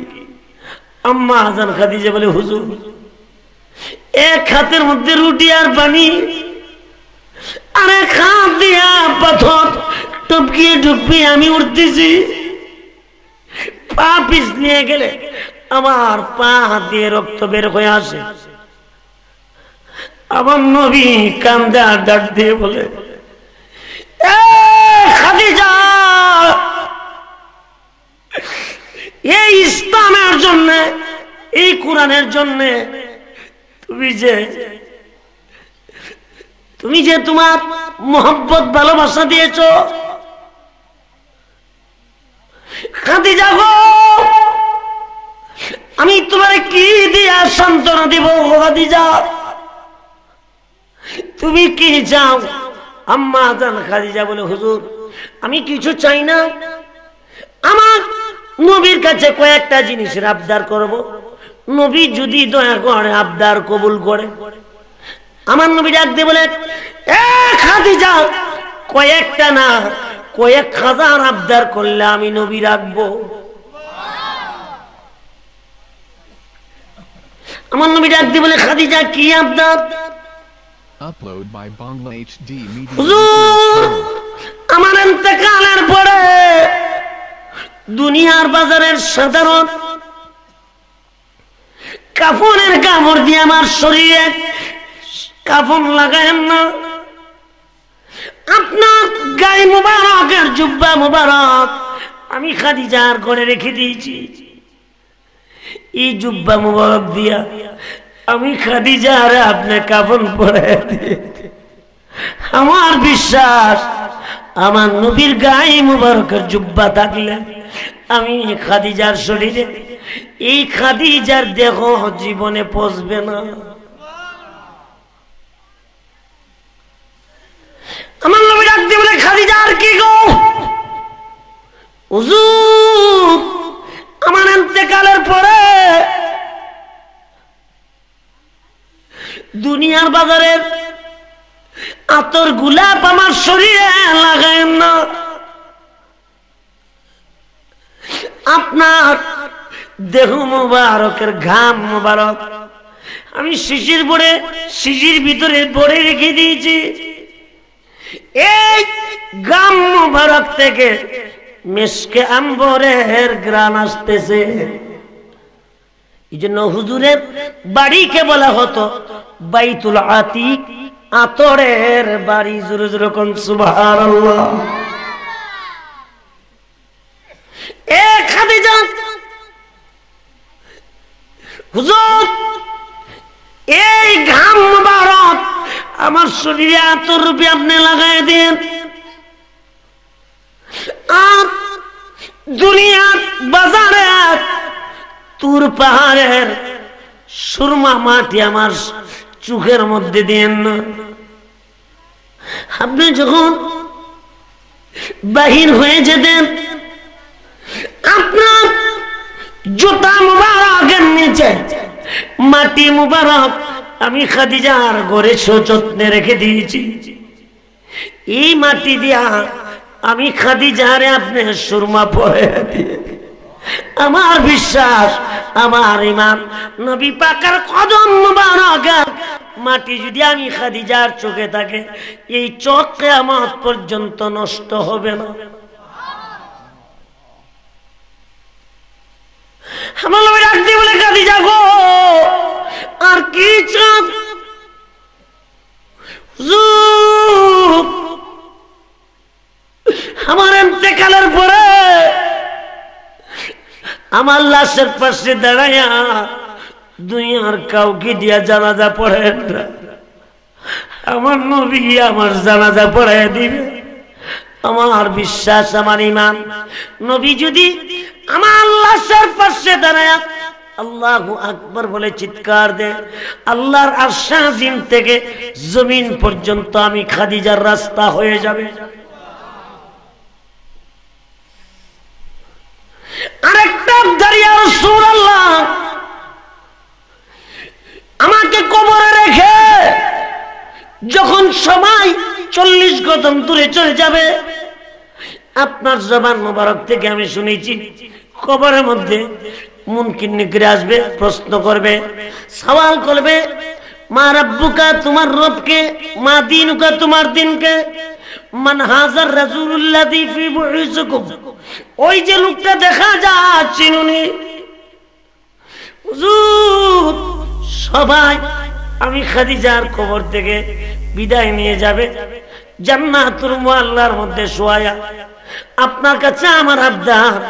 আম্মা জান খাদিজা বলে, হুজুর এক হাতের মধ্যে রুটি আর পানি, আর এক হাত দিয়া পাথর টপকিয়ে টপকিয়ে আমি উঠতেছি। পা পিছলিয়ে গেলে আমার পা দিয়ে রক্ত বের হয়ে আসে। আমার নবী কান্দে আর ডাক দিয়ে বলে, খাদিজা, এই ইসলামের জন্য, এই কোরআনের জন্য তুমি যে তোমার মোহব্বত ভালোবাসা দিয়েছ, খাদিজা গো, আমি তোমার কি দিয়া সান্ত্বনা দিব? খাদিজা তুমি কি চাও? আম্মা জান খাদিজা বলে, হুজুর আমি কিছু চাই না, আমার নবীর কাছে কয়েকটা জিনিসের আবদার করব, নবী যদি দয়া করে আবদার কবুল করে। আমার নবী ডাক দিয়ে বলে, এ খাদিজা, কয়েকটা না, কয়েক হাজার আবদার করলে আমি নবী রাখবো। আমার নবী ডাক দিয়ে বলে, খাদিজা কি আবদার? Upload by Bangla HD Media. হুজুর আমার ইন্তেকালের পরে দুনিয়ার বাজারের সাধারণ কাফনের কাপড় দিয়ে আমার শরীরে কাফন লাগায়েন না, আপনার গায়ে মুবারকের জুব্বা মুবারক আমি খাদিজার ঘরে রেখে দিয়েছি। এই জুব্বা মুবারক দিয়া আমি খাদিজার আপনি কাফন পরায় দিয়ে, আমার বিশ্বাস আমার নবীর গায়ে মুবারকের জুব্বা থাকলে আমি খাদিজার শরীরে, এই খাদিজার দেহ জীবনে পচবে না। আমার নবী ডাক দিয়ে বলে, খাদিজা আর কি গো? হুজুর আমার ইন্তেকালের পরে দুনিয়ার বাজারের আতর গোলাপ আমার শরীরে লাগায়েন না, আপনার দেহ মুবারকের ঘাম মুবারক আমি শিশির ভিতরে ভরে রেখে দিয়েছি। এই ঘাম মুবারক থেকে মিশকে আম্বরের ঘ্রাণ আসতেছে। এই জন্য হুজুরের বাড়িকে বলা হতো বাইতুল আতিক, আতরের বাড়ি। জোরে জোরে কোন সুবহানাল্লাহ। এ খাদিজা, হুজুর এই ঘাম মুবারক আমার শরীরে আতর রূপে আপনি লাগাই দেন, আর দুনিয়ার বাজারে তুর পাহাড়ের সুরমা মাটি আমার চোখের মধ্যে দেন না। আপনি যখন বাহির হয়ে যেতেন আপনার জুতা মুবারকের নিচে মাটি মুবারক আমি খাদিজার ঘরে সযত্নে রেখে দিয়েছি। এই মাটি দিয়া আমি খাদিজারে আপনি সুরমা পরে দিয়ে, আমার বিশ্বাস, আমার ঈমান, নবী পাকের কদম মুবারক মাটি যদি আমি খাদিজার চোখে থাকে, এই চোখ কিয়ামত পর্যন্ত নষ্ট হবে না। আমার নবী ডাক দিয়ে বলে, খাদিজা গো, আর কি চান? হুজুর, আমার ইন্তেকালের পরে আমার লাশের পাশে দাঁড়াইয়া দুনিয়ার কাউকে দিয়া জানাজা পড়েন না, আমার নবী আমার জানাজা পড়াইয়া দিবে। আমার বিশ্বাস, আমার ঈমান, নবী যদি আমার লাশের পাশে দাঁড়াইয়া আল্লাহু আকবার বলে চিৎকার দে, আল্লাহর আরশ আজিম থেকে জমিন পর্যন্ত আমি খাদিজার রাস্তা হয়ে যাবে। আরেকটা দাঁড়িয়ে, রাসূলুল্লাহ আমাকে কবরে রেখে যখন সময় 40 কদম দূরে চলে যাবে, আপনার জবান মোবারক থেকে আমি শুনেছি কবরের মধ্যে মুনকির নাকির আসবে, প্রশ্ন করবে, সওয়াল করবে, মা রাব্বুকা, তোমার রবকে, মা দীনুকা, তোমার দিনকে, মান হাজার রাসূলুল্লাযী ফি বুইসুকুম, ওই যে লোকটা দেখা যায় চিনুনি? হুজুর, সবাই আমি খাদিজার কবর থেকে বিদায় নিয়ে যাবে, জান্নাতুল মুআল্লার মধ্যে শোয়া। আপনার কাছে আমার আবদার,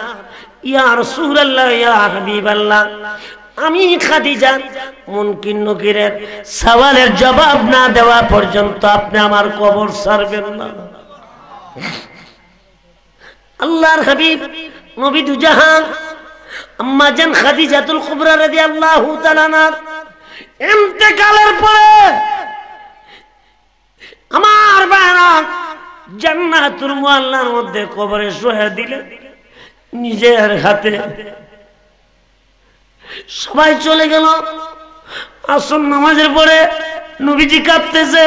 ইয়া রাসূলুল্লাহ, ইয়া হাবিবাল্লাহ, আমি খাদিজা মুনকির নকিরের সওয়ালের জবাব না দেওয়া পর্যন্ত আপনি আমার কবর ছাড়বেন না। আল্লাহর হাবিব নবী দুজাহান আম্মা জান খাদিজাতুল কুবরা রাদিয়াল্লাহু তাআলা আনহা ইন্তেকালের পরে আমার বাবা জান্নাতুল মুআল্লার মধ্যে কবরে শুয়ে দিলেন নিজের হাতে। সবাই চলে গেল। আসর নামাজের পরে নবীজি কাঁদতেছে,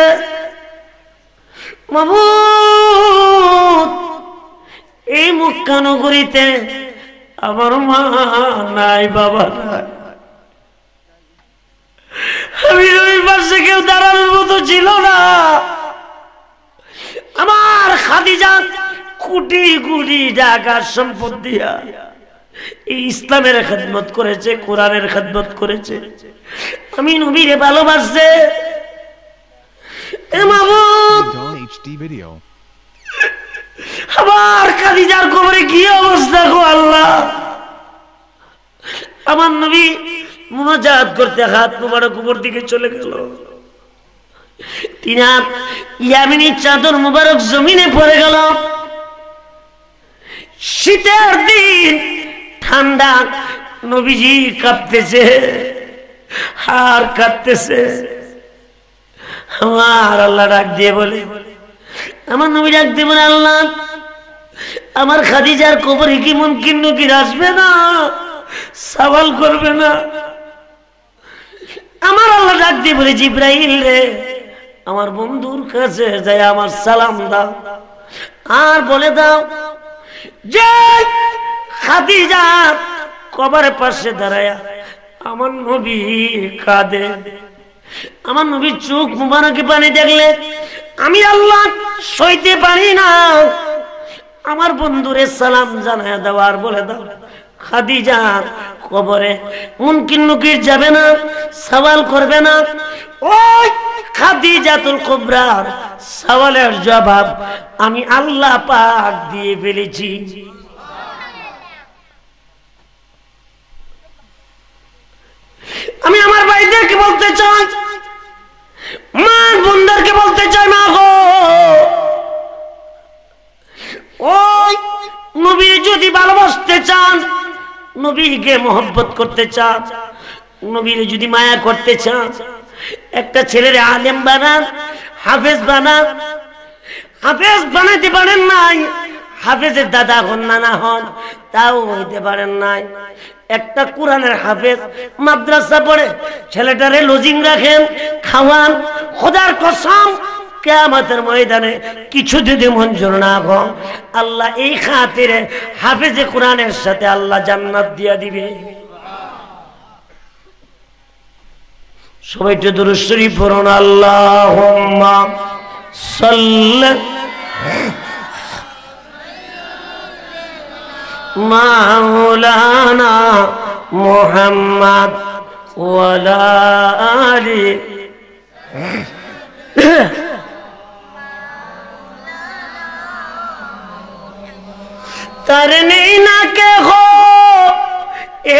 মাবুদ, এই মক্কা নগরীতে আমার মা নাই, বাবা নাই, আমি ওই পাশে কেউ দাঁড়ানোর মতো ছিল না। আমার খাদিজা কোটি কোটি টাকার সম্পদ দিয়া এই ইসলামের খেদমত করেছে, কোরআনের খেদমত করেছে, আমি নবীরে ভালোবাসছে। আমার খাদিজার কবরে কি অবস্থা গো আল্লাহ! আমার নবী মুনাজাত করতে হাত মুবারক উপর দিকে চলে গেল। তিনার ইয়ামিনী চাদর মুবারক জমিনে পড়ে গেল। শীতের দিন, ঠান্ডা, নবীজি কাঁপতেছে, আর কাঁদতেছে। আমার আল্লাহ ডাক দিয়ে বলে, আমার নবী ডাক দিয়ে বলে, আল্লাহ, আমার খাদিজার কবরে কি মুনকির নকির আসবে না, সওয়াল করবে না? আমার আল্লাহ ডাক দিয়ে বলে, জিব্রাইল রে, আমার বন্ধুর কাছে যাই আমার সালাম দাও, আর বলে দাও যে খাদিজা কবরের পাশে দাঁড়ায়া আমার নবী কাঁদে। আমার নবীর চোখ মুবারকে পানি দেখলে আমি আল্লাহ সইতে পারি না। আমার বন্ধুরে সালাম জানায়া দাও, আর বলে দাও খাদিজা কবরে মুনকির নকির যাবে না, সওয়াল করবে না। ওই খাদিজাতুল কুবরার সওয়ালের জবাব আমি আল্লাহ পাক দিয়ে ফেলেছি। আমি আমার ভাইদেরকে বলতে চাই, মা বোনদেরকে বলতে চাই, মা গো, ওই নবী যদি ভালোবাসতে চান, নবীকে মহব্বত করতে চান, নবীর যদি মায়া করতে চান, একটা ছেলের আলেম বানান, হাফেজ বানান। হাফেজ বানাইতে পারেন নাই, হাফেজের দাদা হন নানা হন, তাও হইতে পারেন নাই। একটা কোরআনের হাফেজ মাদ্রাসা পড়ে ছেলেটারে লজিং রাখেন, খাওয়ান, খোদার কসম কিয়ামতের ময়দানে কিছু যদি মঞ্জুর না হয়, আল্লাহ এই খাতিরে হাফেজে কোরআনের সাথে আল্লাহ জান্নাত দিয়া দিবে। সবাই একটু দুরূদ শরীফ পড়ুন। আল্লাহুম্মা সাল্লি মাওলানা মুহাম্মদ ওয়া আলা আলি তার নেই না কে হো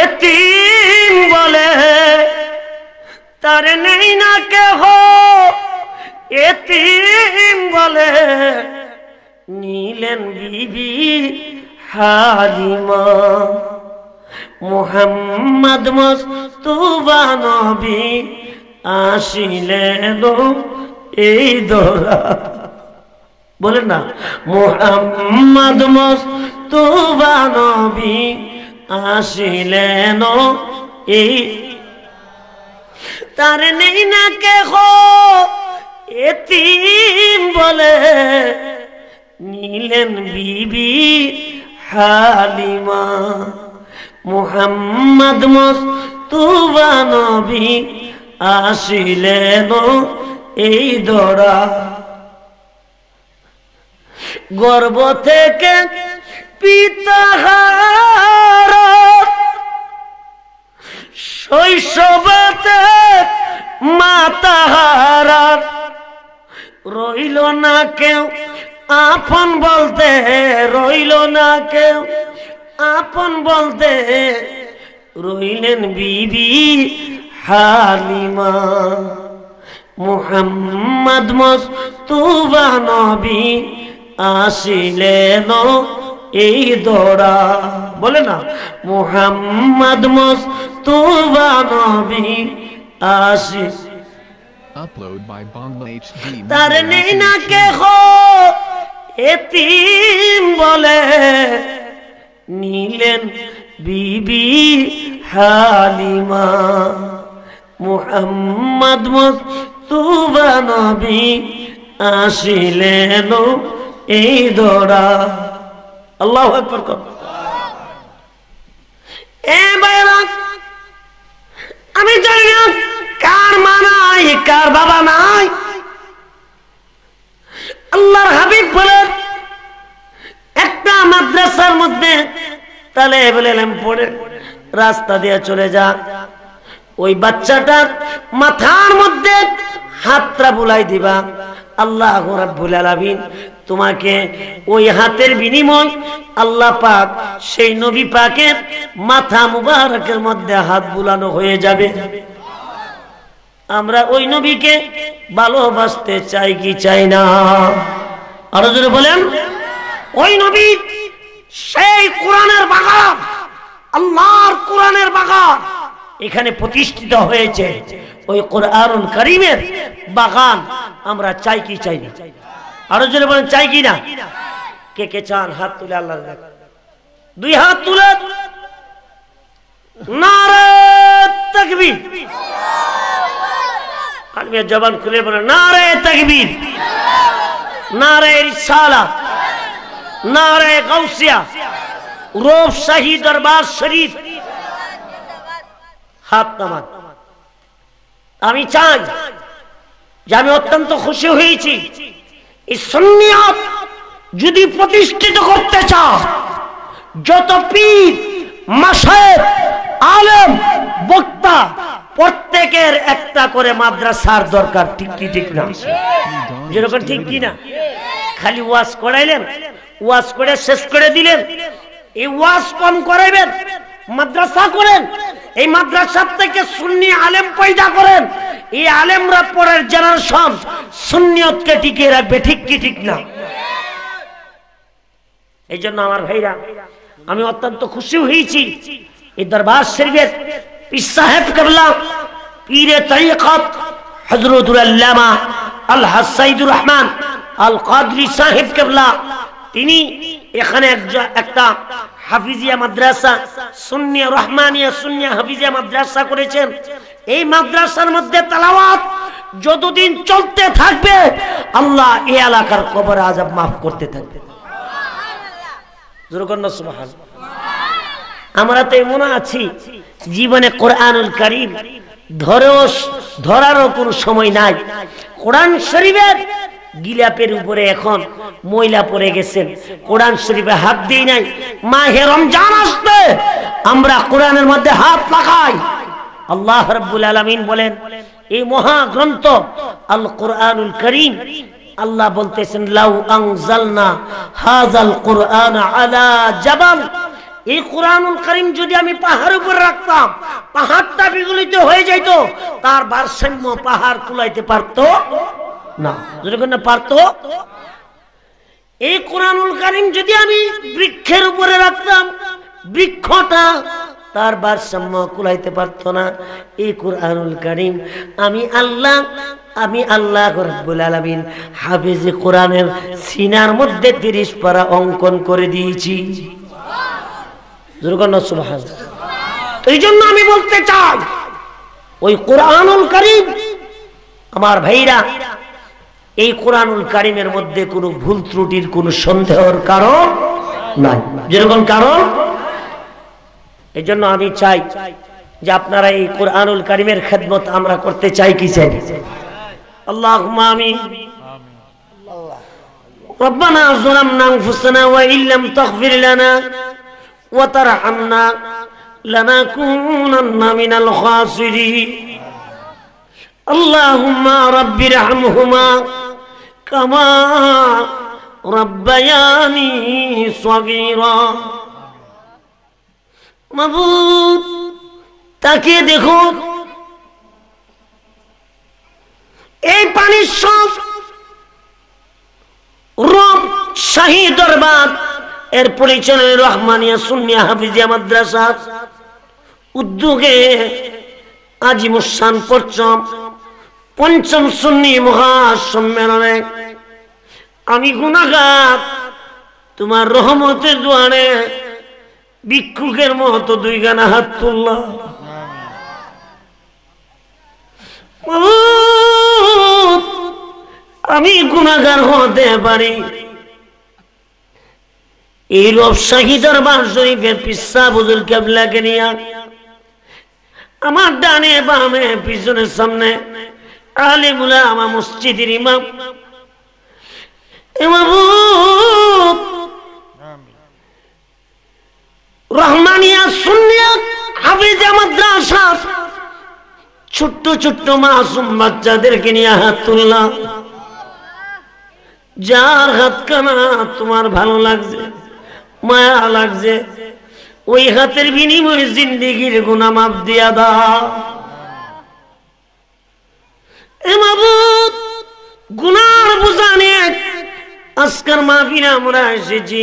এতিম বলে, তার নেই না কে হো এতিম বলে, নিলেন বিবি হালিমা। মুহাম্মদ মুস্তাফা নবী আসিলেন এই দরা, বলেন না মুহাম্মদ মুস্তাফা নবী আসিলেন এই, তার নেই না কে হো এতিম বলে, নিলেন বিবি হালিমা। মুহাম্মদ মুস্তাফা নবী আসিলেন এই দরা। গর্ভ থেকে পিতা হারা, শৈশবতে মাতা হারা, রইল না কেউ আপন বলতে, রইল না কেউ আপন বলতে, রইলেন বিবি হালিমা। মুহাম্মদ মুস্তাফা নবী আসিলেন এই দরা, বলে না মুহাম্মদ মুস্তাফা নবী আসি। Upload by Bangla HD. তার নেই না কে হো এতিম বলে, নিলেন বিবি হালিমা। মুহাম্মদ মুস্তাফা নবী আসিলেন এই দরা। আল্লাহু আকবার কর। এ ভাইরা, আমি জানি না কার মা নাই, কার বাবা নাই। আল্লাহর হাবিব বলেন একটা মাদ্রাসার মধ্যে তালেবুল ইলম পড়ে রাস্তা দিয়ে চলে যা, ওই বাচ্চাটার মাথার মধ্যে হাতটা বুলাই দিবা, আল্লাহ রাব্বুল আলামিন তোমাকে ওই হাতের বিনিময় আল্লাহ পাক সেই নবী পাকের মাথা মুবারকের মধ্যে হাত বুলানো হয়ে যাবে। আমরা ওই নবীকে ভালোবাসতে চাই কি চাই না? আরো জোরে বলেন। ওই নবী সেই কোরআনের বাগান, আল্লাহর কোরআনের বাগান এখানে প্রতিষ্ঠিত হয়েছে। ওই কোরআনুল কারীমের বাগান আমরা চাই কি চাই না? আরো জোরে বলেন, চাই কি না? কে কে চান হাত তুলে আল্লাহর কাছে, দুই হাত তুলে নারে তাকবীর। আলমিয়া জবান খুলে বলেন নারে তাকবীর, নারে রিসালাত, নারে গাউসিয়া, রূপ শাহী দরবার শরীফ। হাত নামান। আমি চাই যে আমি অত্যন্ত খুশি হয়েছি, এই সুন্নিয়ত যদি প্রতিষ্ঠিত করতে চাও, যত পীর মাশায়েখ আলেম বক্তা প্রত্যেকের একটা করে মাদ্রাসার দরকার। ঠিক কি ঠিক না? যেরকম ঠিক কি না? খালি ওয়াজ করাইলেন, ওয়াজ করে শেষ করে দিলেন, এই ওয়াজ কম করাইবেন, মাদ্রাসা করেন, এই মাদ্রাসা থেকে সুন্নি আলেম পয়দা করেন, এই আলেমরা পরের জেনারেশন সুন্নিয়তকে টিকিয়ে রাখবে। ঠিক কি ঠিক না? এই জন্য আমার ভাইরা, আমি অত্যন্ত খুশি হয়েছি এই দরবার শরীফের পীর সাহেব কেবলা, পীরে তরিকত হযরতুল আল্লামা আল হাসাইদুর রহমান আল কাদরি সাহেব কেবলা, তিনি এখানে একটা হাফিজিয়া মাদ্রাসা, সুন্নিয়া রহমানিয়া সুন্নিয়া হাফিজিয়া মাদ্রাসা করেছেন। এই মাদ্রাসার মধ্যে তেলাওয়াত যতদিন চলতে থাকবে আল্লাহ এই এলাকার কবর আযাব মাফ করতে থাকবে। সুবহানাল্লাহ। আমরা তো এমন আছি জীবনে কোরআনুল কারীম ধরারও কোনো সময় নাই। কোরআন শরীফের গিলাপের উপরে এখন ময়লা পড়ে গেছেন, কোরআন শরীফে হাত দিই নাই। মাহে রমজান আসবে, আমরা কোরআনের মধ্যে হাত লাগাই। আল্লাহ রাব্বুল আলামিন বলেন এই মহাগ্রন্থ আল কোরআনুল কারীম, আল্লাহ বলতেছেন লাউ আনজালনা হাযাল কুরআন আলা জাবাল, এই কোরআনুল কারীম যদি আমি পাহাড়ের উপর রাখতাম পাহাড়টা বিগলিত হয়ে যাইত, তার ভারসাম্য পাহাড় কুলাইতে পারতো না। যখন না পারতো, এই কোরআনুল কারীম যদি আমি বৃক্ষের উপরে রাখতাম বৃক্ষটা তার ভারসাম্য কুলাইতে পারতো না। এই কোরআনুল কারীম আমি আল্লাহ রাব্বুল আলামিন হাফেজে কোরআনের সিনার মধ্যে 30 পারা অঙ্কন করে দিয়েছি। সুবহানাল্লাহ। এই জন্য আমি বলতে চাই ওই কোরআনুল কারীম, আমার ভাইরা, এই কোরআনুল কারীমের মধ্যে কোনো ভুল ত্রুটির কোনো সন্দেহের কারণ নাই। যেরকম কারণ, এই জন্য আমি চাই যে আপনারা এই কোরআনুল কারীমের খেদমত আমরা করতে চাই কি চাই? আল্লাহুম্মা আমিন। রব্বানা যালামনা আনফুসানা ওয়া ইল্লাম তাগফির লানা ওয়া তারহামনা লানাকুনান্না মিনাল খাসিরিন। আল্লাহুম্মা রাব্বিরহামহুমা কামা রাব্বায়ানি সগীরা। মাবুদ, তাকে দেখো, এই পানির সব রব শাহী দরবার এর পরিচালনায় রহমানিয়া সুন্নিয়া হাফিজিয়া মাদ্রাসার উদ্যোগে আজিমুসান পঞ্চম সুন্নি মহাসম্মেলনে আমি গুনাহগার, তোমার রহমতের দুয়ারে ভিক্ষুকের মতো 2 গানা হাত তুললাম। আমি গুনাহগার হতে পারি, এই রব শাহী দরবার শরীফের পিসা বুজুর্গ কিবলাকে নিয়া আমার ডানে বামে পিছনে সামনে আলেম উলামা মসজিদের ইমাম রহমানিয়া সুন্নিয়া হাফিজিয়া মাদ্রাসা ছোট্ট ছোট্ট মাসুম বাচ্চাদেরকে নিয়ে হাত তুললাম। যার হাতখানা তোমার ভালো লাগছে, মায়া লাগছে, ওই হাতের বিনিময়ে জিন্দেগির গুনাহ মাফ দিয়া দাও। এ মাবুদ, গুনার বোঝা নিয়ে আজকের মাহফিলে আমরা এসেছি,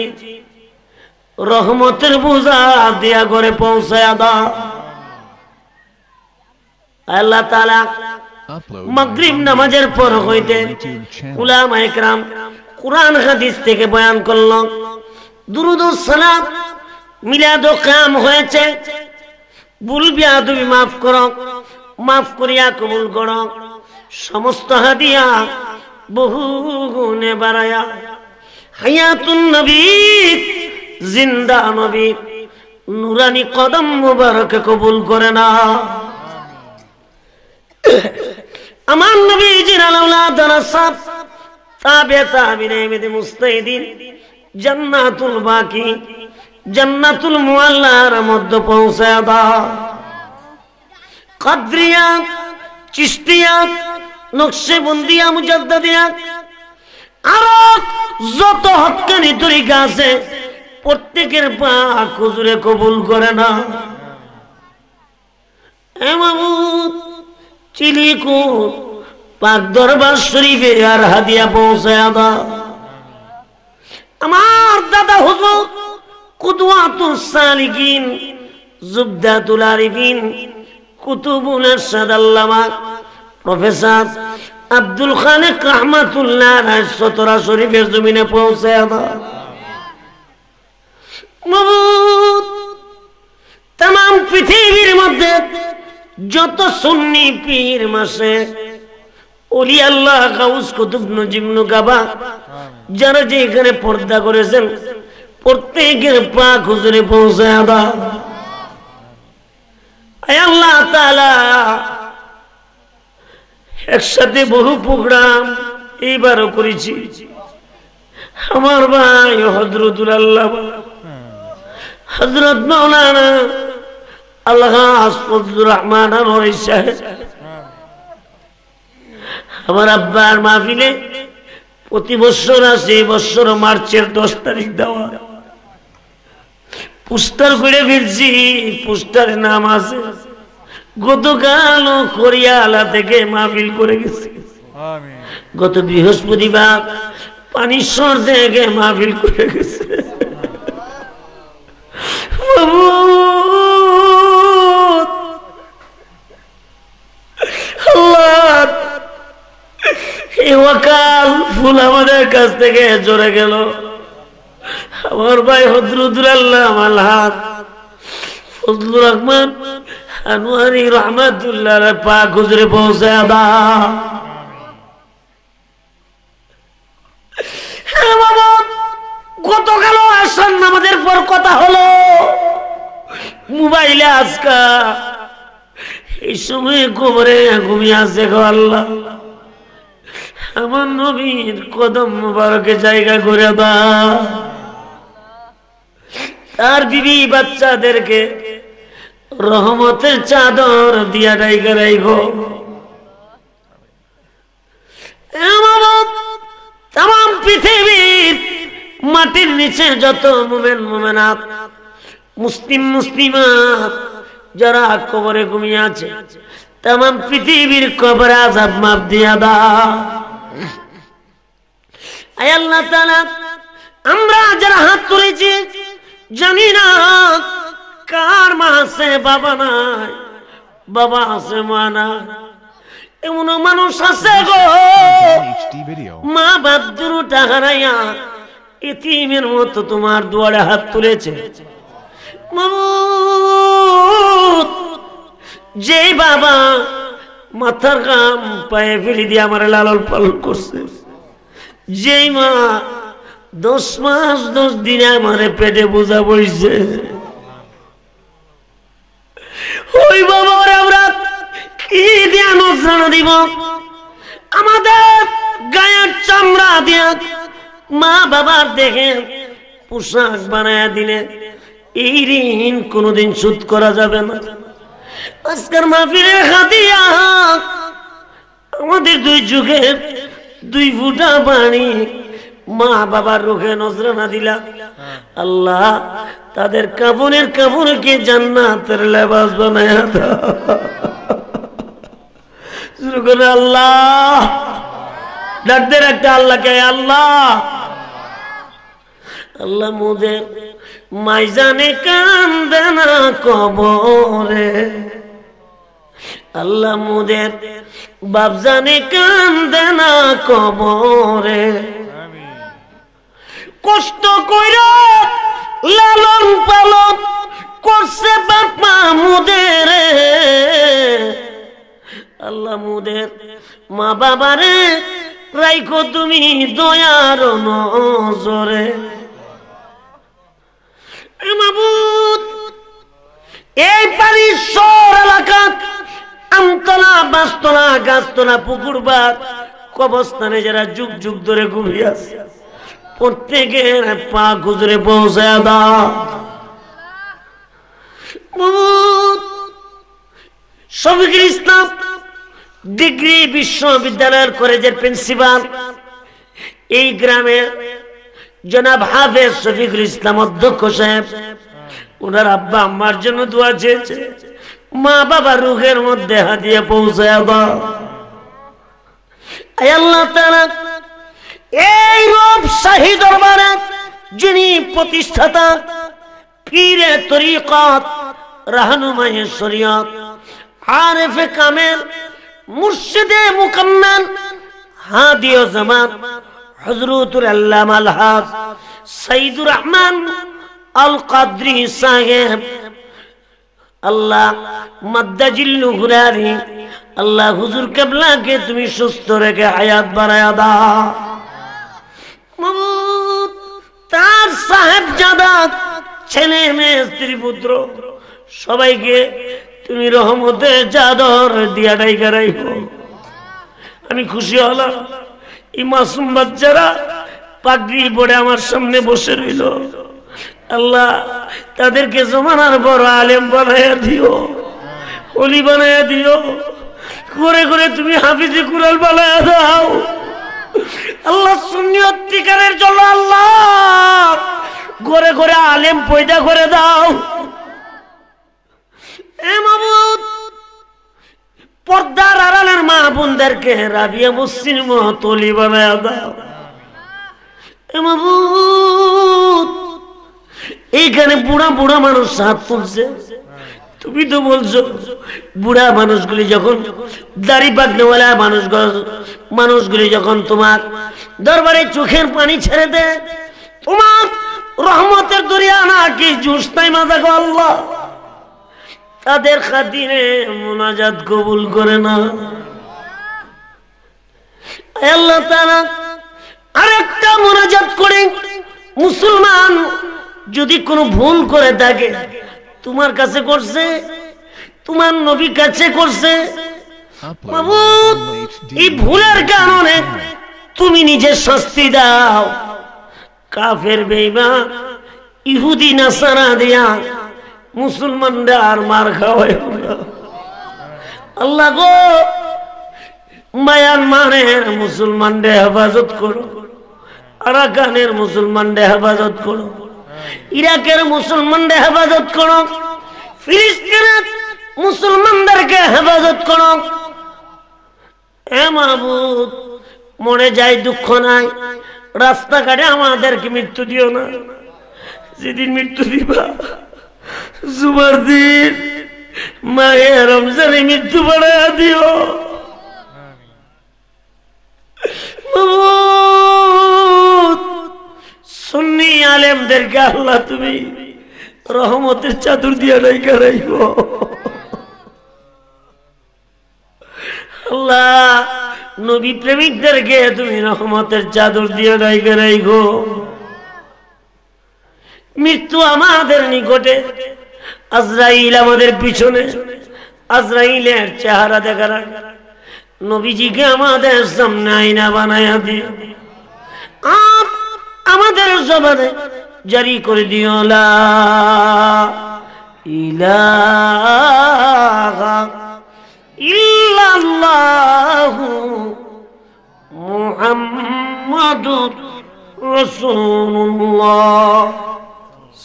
রহমতের বোঝা দিয়া করে পৌঁছায়া দাও। আল্লাহ তাআলা মাগরিব নামাজের পর হইতে উলামায়ে কেরাম কুরআন হাদিস থেকে বয়ান করল, দুরুদ ও সালাম মিলাদ ও কিয়াম হয়েছে। ভুল বিয়াদবি মাফ করো, মাফ করিয়া কবুল করো। সমস্ত হাদিয়া বহু গুণে বাড়ায়া হায়াতুন নবী, জিন্দা নবী নুরানি কদম মুবারক কবুল করে না। আমার নবীজির আওলাদানা সব তাবে তাবিঈন মুস্তাহিদিন জান্নাতুল বাকি জান্নাতুল মুআল্লার মধ্যে পৌঁছায়া দাও। কাদরিয়া, চিশতিয়া, নকশবন্দিয়া, মুজাদ্দিদিয়া আর যত হক্কানি তরিকা আছে প্রত্যেকের পাক হুজুরে কবুল করে না। এ মাবুদ, চিলিকুট পাক দরবার শরীফে আর হাদিয়া পৌঁছায়া দাও। আমার দাদা হুজুর কুদওয়াতুস সালিকিন, জুবদাতুল আরিফিন, কুতুবুল ইরশাদ আল্লামা প্রফেসর আব্দুল খালেক রাহমাতুল্লাহ আলাইহি সতরা শরীফের জমিনে পৌঁছায়া দাও। পৃথিবীর মধ্যে যত সুন্নি পীর মাসে ওলি আল্লাহ গাউস কুতুব নজিম নুকাবা যারা যে এখানে পর্দা করেছেন প্রত্যেকের পাক হুজুরে পৌঁছায় দাও। আল্লাহ তাআলা একসাথে বহু প্রোগ্রাম এইবারও করেছি। আমার ভাই হযরতুল আল্লাহ হযরত মাওলানা আলহাজ ফজলুর রহমান আনোয়ারী সাহেব আমার আব্বার মাহফিলে প্রতি বছর আসে, বছর মার্চের 10 তারিখ দেওয়া পোস্টার করে ফেলছি, পোস্টারের নাম আছে। গতকাল করিয়ালা থেকে মাহফিল করে গেছে, গত বৃহস্পতিবার পানিশ্বর থেকে মাহফিল করে গেছে। ওয়াকাল ফুল আমাদের কাছ থেকে জোরে গেল। আমার ভাই হযরতুল আল্লাহ আলহাজ ফজলুর রহমান আনোয়ারী রহমাতুল্লাহ পাক হুজুরে পৌঁছায় দাও। গতকাল আসর নামাজের পর কথা হলো মোবাইলে, আজকা এই সময় কবরে ঘুমিয়ে আছে গো আল্লাহ। আমার নবীর কদম মুবারকে জায়গা করে দাও, তার বিবি বাচ্চাদেরকে রহমতের চাদর দিয়া ডাইকা রাইখো। তাম পৃথিবীর মাটির নিচে যত মুমিন মুমিনাত মুসলিম মুসলিমাত যারা কবরে ঘুমিয়ে আছে তাম পৃথিবীর কবরে আযাব মাফ দিয়া দাও। আয় আল্লাহ তাআলা, আমরা যারা হাত তুলেছি জানি না কার মা আছে বাবা নাই, বাবা আছে মা নাই, এমন মানুষ আছে গো মা বাপ দুটা হারাইয়া এতিমের মতো তোমার দুয়ারে হাত তুলেছে। যে বাবা মাথার ঘাম পায়ে ফেলে দিয়ে আমার লালন পালন করছে, যেই মা 10 মাস 10 দিনে আমার পেটে বোঝা বইছে, ওই বাবার আমরা কি দিয়া নজরানা দিব? আমাদের গায়ের চামড়া দিয়া মা বাবার দেখে পোশাক বানায় দিলে এই ঋণ কোনোদিন শোধ করা যাবে না। আজকের মাহফিলের হাদিয়া আমাদের 2 যুগের 2 ফুটা পানি মা বাবার রুখে নজরানা দিলা। আল্লাহ তাদের কাফনের কাফনকে জান্নাতের লেবাস বানায়া দাও। শুরু করে আল্লাহ ডাকতে ডাকতে আল্লাহকে, আল্লাহ আল্লাহ মুদের মাইজানে কান্দে না কবরে, আল্লাহ মুদের বাপজানে কান্দে না কবরে, কষ্ট কইরা লালন পালন করছে বাপা মুদের, আল্লাহ মুদের মা বাবারে রাইখো তুমি দয়ার নজরে। মাবুদ এই পারিসর এলাকা আমতলা বাসতলা গাছতলা পুকুরবাদ কবরস্থানে যারা যুগ যুগ ধরে ঘুমিয়ে আছে প্রত্যেকের পা গুজরে পৌঁছায় দাও। শফিকুল ইসলাম ডিগ্রি বিশ্ববিদ্যালয়ের কলেজের প্রিন্সিপাল, এই গ্রামের জনাব হাফেজ শফিকুল ইসলাম অধ্যক্ষ সাহেব, ওনার আব্বা আম্মার জন্য দোয়া চেয়েছে, মা বাবা রুহের মধ্যে হাদিয়া পৌঁছায় দাও। আয় আল্লাহ তাআলা এই রব শাহী দরবারে যিনি প্রতিষ্ঠাতা পীরে তরিকত রাহনুমায়ে শরীয়ত আরিফে কামেল মুর্শিদে মুকাম্মাল হাদিয়ে জামান হযরতুল আল্লামা আলহাজ সাইদুর রহমান আল কাদরি সাহেব আল্লাহ মাদ্দাজিল নুহরানি আল্লাহ হুজুর কেবলাকে তুমি সুস্থ রেখে হায়াত বাড়ায়া দাও। মাবুদ তার সাহেবজাদা ছেলে মেয়ে স্ত্রী পুত্র সবাইকে তুমি রহমতের চাদর দিয়া ডাইকা রাখো। আমি খুশি হলাম এই মাসুম বাচ্চারা পাগড়ি পরে আমার সামনে বসে রইল। আল্লাহ তাদেরকে জমানার বড় আলেম বানায়া দিও, ওলি বানায়া দিও, করে করে তুমি হাফিজে কুরআন বানায়া দাও। আল্লাহ সুন্নিয়ত টিকারের জন্য আল্লাহ করে করে আলেম পয়দা করে দাও। এ মাবুদ পর্দার আড়ালের মা বোনদেরকে রাবিয়া মুসলিম মহতলি বানায়া দাও। এ মাবুদ এইখানে বুড়া বুড়া মানুষ হাত তুলছে, তুমি তো বলছো বুড়া মানুষগুলি যখন দাড়ি পাকনেওয়ালা মানুষগুলি যখন তোমার দরবারে চোখের পানি ছেড়ে দেয়, তোমার রহমতের দরিয়া না কি জুস নাই মাথা গো আল্লাহ, তাদের খাতিরে মুনাজাত কবুল করে না। আল্লাহ তাআলা আরেকটা মুনাজাত করে, মুসলমান যদি কোনো ভুল করে থাকে তোমার কাছে করছে, তোমার নবী কাছে করছে, মাবুদ এই ভুলের কারণে তুমি নিজে শাস্তি দাও। কাফের বেঈমান ইহুদি নাসারা দিয়া মুসলমানরা আর মার খাওয়ায় না। আল্লাহ গো মায়ানমারের মুসলমানদের হেফাজত করো, আরাকানের মুসলমানদের হেফাজত করো, ইরাকের মুসলমানদের হেফাজত করো, ফিলিস্তিনের মুসলমানদেরকে হেফাজত করো। হে মাবুদ মরে যায় দুঃখ নাই, রাস্তাঘাটে আমাদেরকে মৃত্যু দিও না। যেদিন মৃত্যু দিবা জুমার দিন মাহে রমজানে মৃত্যু বাড়াইয়া দিও। সুন্নি আলেমদেরকে আল্লাহ তুমি রহমতের চাদর দিয়া রাইখা রাইখো। আল্লাহ নবী প্রেমিকদেরকে তুমি রহমতের চাদর দিয়া রাইখা রাইখো। মৃত্যু আমাদের নিকটে, আজরাইল আমাদের পিছনে, আজরাইলের চেহারা দেখার নবীজিকে আমাদের সামনে আয়না বানায়া দিও। আমাদের জবানে জারি করে দিও লা ইলাহা ইল্লাল্লাহু মুহাম্মাদুর রাসূলুল্লাহ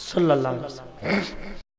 সাল্লাল্লাহু আলাইহি ওয়াসাল্লাম।